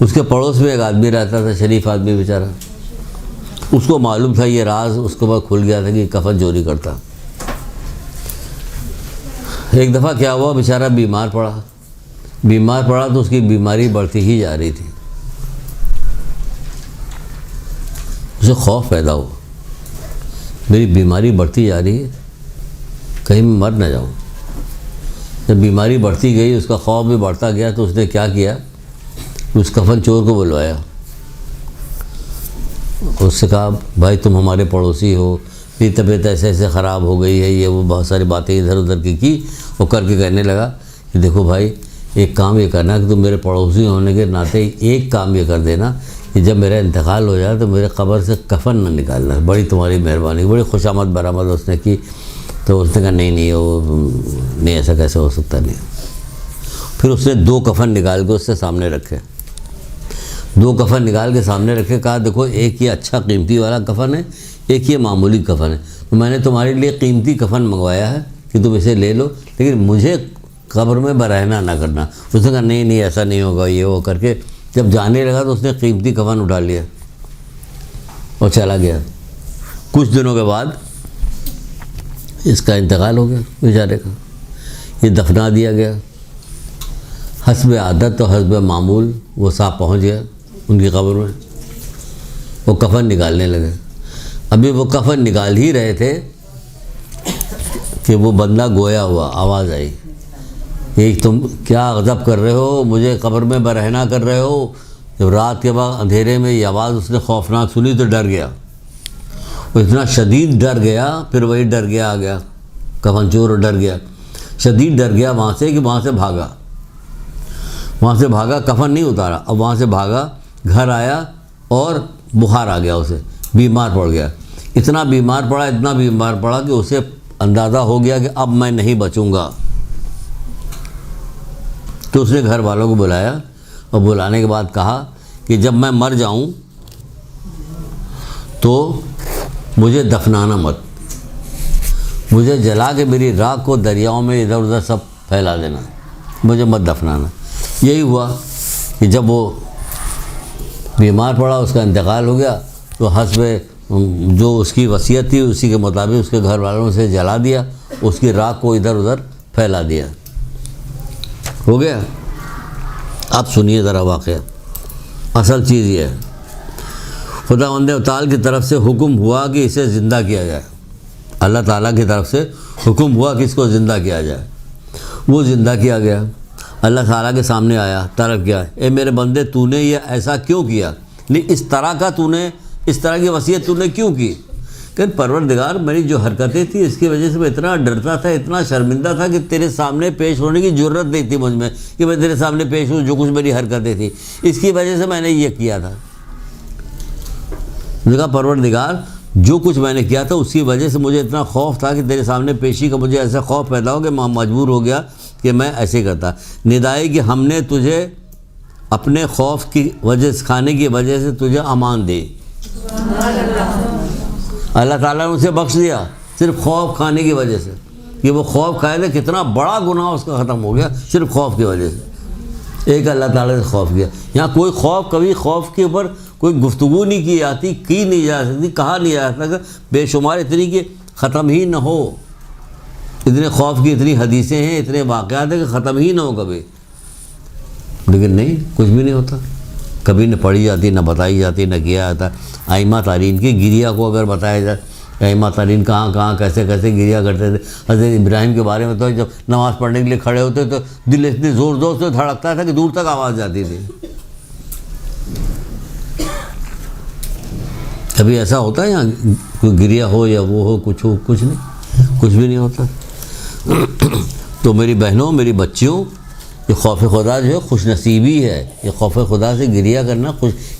اس کے پڑوس میں ایک آدمی رہتا تھا، شریف آدمی بیچارہ. اس کو معلوم تھا یہ راز، اس کے بعد کھل گیا تھا کہ کفن چوری کرتا. ایک دفعہ کیا ہوا، بیچارہ بیمار پڑا تو اس کی بیماری بڑھتی ہی جا رہی تھی. اسے خوف پیدا ہوا، میری بیماری بڑھتی جا رہی ہے، کہیں میں مر نہ جاؤں. جب بیماری بڑھتی گئی، اس کا خوف بھی بڑھتا گیا، تو اس نے کیا کیا، اس کفن چور کو بلوایا. اس سے کہا بھائی تم ہمارے پڑوسی ہو، میری طبیعت ایسے ایسے خراب ہو گئی ہے، یہ وہ بہت ساری باتیں ادھر ادھر کی. وہ کر کے کہنے لگا کہ دیکھو بھائی ایک کام یہ کرنا کہ تم میرے پڑوسی ہونے کے ناطے ایک کام یہ کر دینا کہ جب میرا انتقال ہو جائے تو میرے قبر سے کفن نہ نکالنا. بڑی تمہاری مہربانی. بڑی خوش آمد برآمد اس نے کی. تو اس نے کہا نہیں وہ نہیں، ایسا کیسے ہو سکتا نہیں. پھر اس نے 2 کفن نکال کے اس سے سامنے رکھے. 2 کفن نکال کے سامنے رکھے. کہا دیکھو ایک یہ اچھا قیمتی والا کفن ہے، ایک یہ معمولی کفن ہے. تو میں نے تمہارے لیے قیمتی کفن منگوایا ہے کہ تم اسے لے لو، لیکن مجھے قبر میں برہنہ نہ کرنا. اس نے کہا نہیں ایسا نہیں ہوگا. یہ وہ کر کے جب جانے لگا تو اس نے قیمتی کفن اٹھا لیا اور چلا گیا. کچھ دنوں کے بعد اس کا انتقال ہو گیا بیچارے کا. یہ دفنا دیا گیا. حسب عادت و حسب معمول وہ صاحب پہنچ گیا ان کی قبر میں. وہ کفن نکالنے لگے. ابھی وہ کفن نکال ہی رہے تھے کہ وہ بندہ گویا ہوا. آواز آئی کہ تم کیا غضب کر رہے ہو، مجھے قبر میں برہنہ کر رہے ہو. جب رات کے بعد اندھیرے میں یہ آواز اس نے خوفناک سنی تو ڈر گیا. وہ اتنا شدید ڈر گیا، پھر وہی ڈر گیا آ گیا کفن چور. ڈر گیا، شدید ڈر گیا وہاں سے کہ وہاں سے بھاگا. کفن نہیں اتارا. اب وہاں سے بھاگا، گھر آیا اور بخار آ گیا. اسے بیمار پڑ گیا. اتنا بیمار پڑا کہ اسے اندازہ ہو گیا کہ اب میں نہیں بچوں گا. تو اس نے گھر والوں کو بلایا اور بلانے کے بعد کہا کہ جب میں مر جاؤں تو مجھے دفنانا مت، مجھے جلا کے میری راکھ کو دریاؤں میں ادھر ادھر سب پھیلا دینا، مجھے مت دفنانا. یہی ہوا کہ جب وہ بیمار پڑا، اس کا انتقال ہو گیا، تو حسب جو اس کی وصیت تھی اسی کے مطابق اس کے گھر والوں سے جلا دیا، اس کی راکھ کو ادھر ادھر پھیلا دیا. ہو گیا. اب سنیے ذرا واقعہ. اصل چیز یہ ہے، خداوند متعال کی طرف سے حکم ہوا کہ اسے زندہ کیا جائے. اللہ تعالیٰ کی طرف سے حکم ہوا کہ اس کو زندہ کیا جائے. وہ زندہ کیا گیا. اللہ تعالیٰ کے سامنے آیا، طلب کیا، اے میرے بندے تو نے یہ ایسا کیوں کیا؟ نہیں اس طرح کی وصیت تو نے کیوں کی؟ کہ پروردگار میری جو حرکتیں تھیں اس کی وجہ سے میں اتنا ڈرتا تھا، اتنا شرمندہ تھا کہ تیرے سامنے پیش ہونے کی ضرورت نہیں تھی مجھ میں کہ میں تیرے سامنے پیش ہوں. جو کچھ میری حرکتیں تھیں اس کی وجہ سے میں نے یہ کیا تھا. نے کہا پروردگار جو کچھ میں نے کیا تھا اس کی وجہ سے مجھے اتنا خوف تھا کہ تیرے سامنے پیشی کا مجھے ایسا خوف پیدا ہو کہ میں مجبور ہو گیا کہ میں ایسے کرتا. ندائے کہ ہم نے تجھے اپنے خوف کی وجہ سے، کھانے کی وجہ سے تجھے امان دی. اللہ تعالیٰ نے اسے بخش دیا صرف خوف کھانے کی وجہ سے. کہ وہ خوف کھائے تھے، کتنا بڑا گناہ اس کا ختم ہو گیا صرف خوف کی وجہ سے. ایک اللہ تعالیٰ نے خوف کیا. یہاں کوئی کبھی خوف کے اوپر کوئی گفتگو نہیں کی جاتی، کی نہیں جا سکتی، کہا نہیں جا سکتا. بے شمار اتنی کہ ختم ہی نہ ہو. اتنے خوف کی اتنی حدیثیں ہیں، اتنے واقعات ہیں کہ ختم ہی نہ ہو کبھی. لیکن نہیں، کچھ بھی نہیں ہوتا. کبھی نہ پڑھی جاتی، نہ بتائی جاتی، نہ کیا جاتا. ائمہ تارین کی گریہ کو اگر بتایا جائے، ائمہ تارین کہاں کیسے گریہ کرتے تھے. حضرت ابراہیم کے بارے میں تو جب نماز پڑھنے کے لیے کھڑے ہوتے تو دل اتنی زور سے دھڑکتا تھا کہ دور تک آواز جاتی تھی. کبھی ایسا ہوتا ہے یہاں کوئی گریہ ہو یا وہ ہو، کچھ ہو؟ کچھ نہیں، کچھ بھی نہیں ہوتا. تو میری بہنوں، میری بچیوں، یہ خوف خدا جو ہے خوش نصیبی ہے. یہ خوف خدا سے گریہ کرنا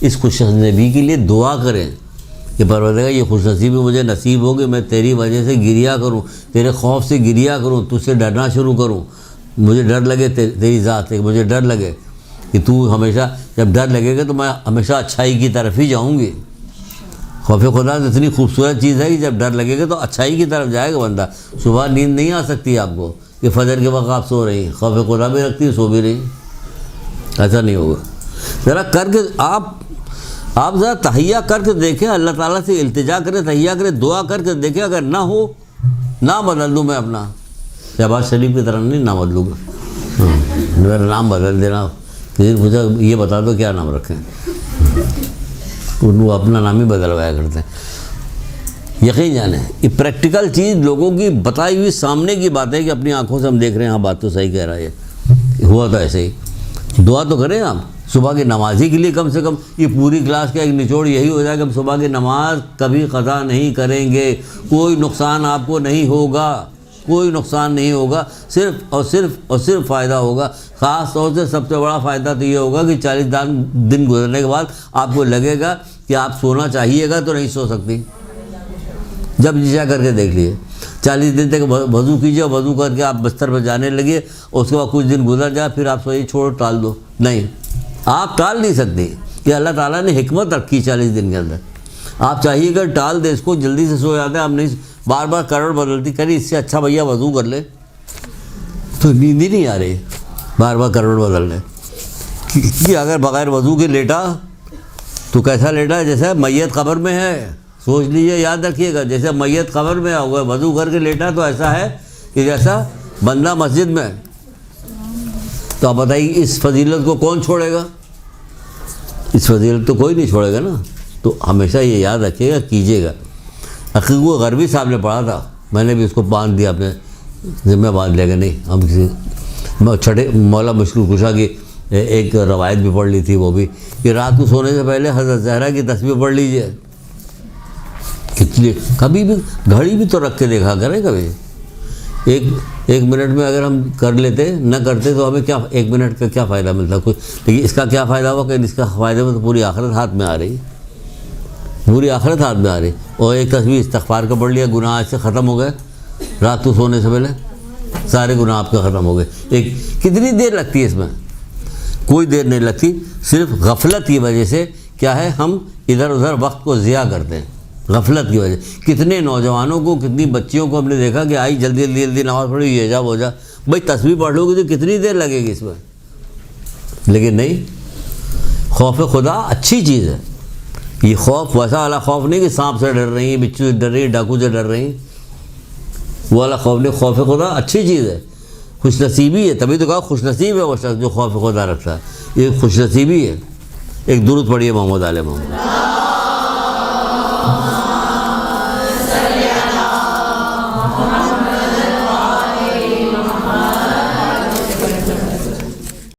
اس خوش نصیبی کے لیے دعا کریں کہ پروردگار یہ خوش نصیبی مجھے نصیب ہوگی، میں تیری وجہ سے گریہ کروں، تیرے خوف سے گریہ کروں، تجھ سے ڈرنا شروع کروں. مجھے ڈر لگے تیری ذات سے، مجھے ڈر لگے کہ تو ہمیشہ، جب ڈر لگے گا تو میں ہمیشہ اچھائی کی طرف ہی جاؤں گی. خوف خدا تو اتنی خوبصورت چیز ہے کہ جب ڈر لگے گا تو اچھائی کی طرف جائے گا بندہ. صبح نیند نہیں آ سکتی آپ کو کہ فجر کے وقت آپ سو رہی ہیں، خوف خدا بھی رکھتی ہیں، سو بھی رہی، ایسا نہیں ہوگا. ذرا کر کے آپ ذرا تحیہ کر کے دیکھیں، اللہ تعالیٰ سے التجا کریں، تحیہ کریں، دعا کر کے دیکھیں. اگر نہ ہو نہ بدل دوں میں اپنا، شہباز شریف کی طرح نہیں نہ بدلوں گا، میرا نام بدل دینا، مجھے یہ بتا دو کیا نام رکھیں. وہ اپنا نام ہی بدلوایا کرتے ہیں. یقین جانیں یہ پریکٹیکل چیز لوگوں کی بتائی ہوئی سامنے کی بات ہے کہ اپنی آنکھوں سے ہم دیکھ رہے ہیں. ہاں بات تو صحیح کہہ رہا ہے، ہوا تو ایسے ہی. دعا تو کریں آپ صبح کی نمازی کے لیے، کم سے کم یہ پوری کلاس کا ایک نچوڑ یہی ہو جائے کہ ہم صبح کی نماز کبھی قضا نہیں کریں گے. کوئی نقصان آپ کو نہیں ہوگا، کوئی نقصان نہیں ہوگا، صرف فائدہ ہوگا. خاص طور سے سب سے بڑا فائدہ تو یہ ہوگا کہ 40 دن گزرنے کے بعد آپ کو لگے گا کہ آپ سونا چاہیے گا تو نہیں سو سکتی. جب جیسا کر کے دیکھ لیے 40 دن تک وضو کیجیے، وضو کر کے آپ بستر پر جانے لگے، اس کے بعد کچھ دن گزر جائے، پھر آپ سوئیے چھوڑ ٹال دو. نہیں، آپ ٹال نہیں سکتے. کہ اللہ تعالیٰ نے حکمت رکھی 40 دن کے اندر. آپ چاہیے کہ ٹال دے اس کو، جلدی سے سو جاتے ہیں آپ، نہیں بار بار کروٹ بدلتی کری، اس سے اچھا بھیا وضو کر لے تو نیند ہی نہیں آ رہی بار بار کروٹ بدل لے. کہ اگر بغیر وضو کے لیٹا تو کیسا لیٹا؟ جیسے میت قبر میں ہے. سوچ لیجئے، یاد رکھیے گا، جیسے میت قبر میں ہوگا وضو کر کے لیٹا تو ایسا ہے کہ جیسا بندہ مسجد میں. تو آپ بتائیے اس فضیلت کو کون چھوڑے گا؟ اس فضیلت تو کوئی نہیں چھوڑے گا نا. تو ہمیشہ یہ یاد رکھیے گا، کیجیے گا. عقیق و غربی صاحب نے پڑھا تھا، میں نے بھی اس کو باندھ دیا، اپنے ذمہ باندھ لے گا. نہیں، ہم کسی چھٹے مولا مشکل کشا کی ایک روایت بھی پڑھ لی تھی، وہ بھی کہ رات کو سونے سے پہلے حضرت زہرا کی تسبیح پڑھ لیجیے. کبھی بھی گھڑی بھی تو رکھ کے دیکھا کریں. کبھی ایک منٹ میں اگر ہم کر لیتے، نہ کرتے تو ہمیں کیا 1 منٹ کا کیا فائدہ ملتا کچھ. لیکن اس کا کیا فائدہ ہوا کہ اس کا فائدہ میں تو پوری آخرت ہاتھ میں آ رہی، پوری آخرت ہاتھ میں آ رہی. اور ایک تصویر استغفار کا پڑھ لیا، گناہ آج سے ختم ہو گئے. رات کو سونے سے پہلے سارے گناہ آپ کے ختم ہو گئے. کتنی دیر لگتی ہے اس میں؟ کوئی دیر نہیں لگتی. صرف غفلت کی وجہ سے کیا ہے، ہم ادھر ادھر وقت کو ضیاع کرتے ہیں. غفلت کی وجہ سے کتنے نوجوانوں کو، کتنی بچیوں کو ہم نے دیکھا کہ آئی جلدی نماز پڑھی، یہ جا وہ جا. بھائی تسبیح پڑھ لو گی تو کتنی دیر لگے گی اس میں؟ لیکن نہیں، خوف خدا اچھی چیز ہے. یہ خوف ویسا والا خوف نہیں کہ سانپ سے ڈر رہی ہیں، بچھو سے ڈر رہی ہیں، ڈاکو سے ڈر رہی ہیں، وہ والا خوف نہیں. خوف خدا اچھی چیز ہے، خوش نصیبی ہے. تبھی تو کہا خوش نصیب ہے وہ شخص جو خوف خدا رکھتا ہے. یہ خوش نصیبی ہے. ایک درود پڑھیے محمد علیہ محمد.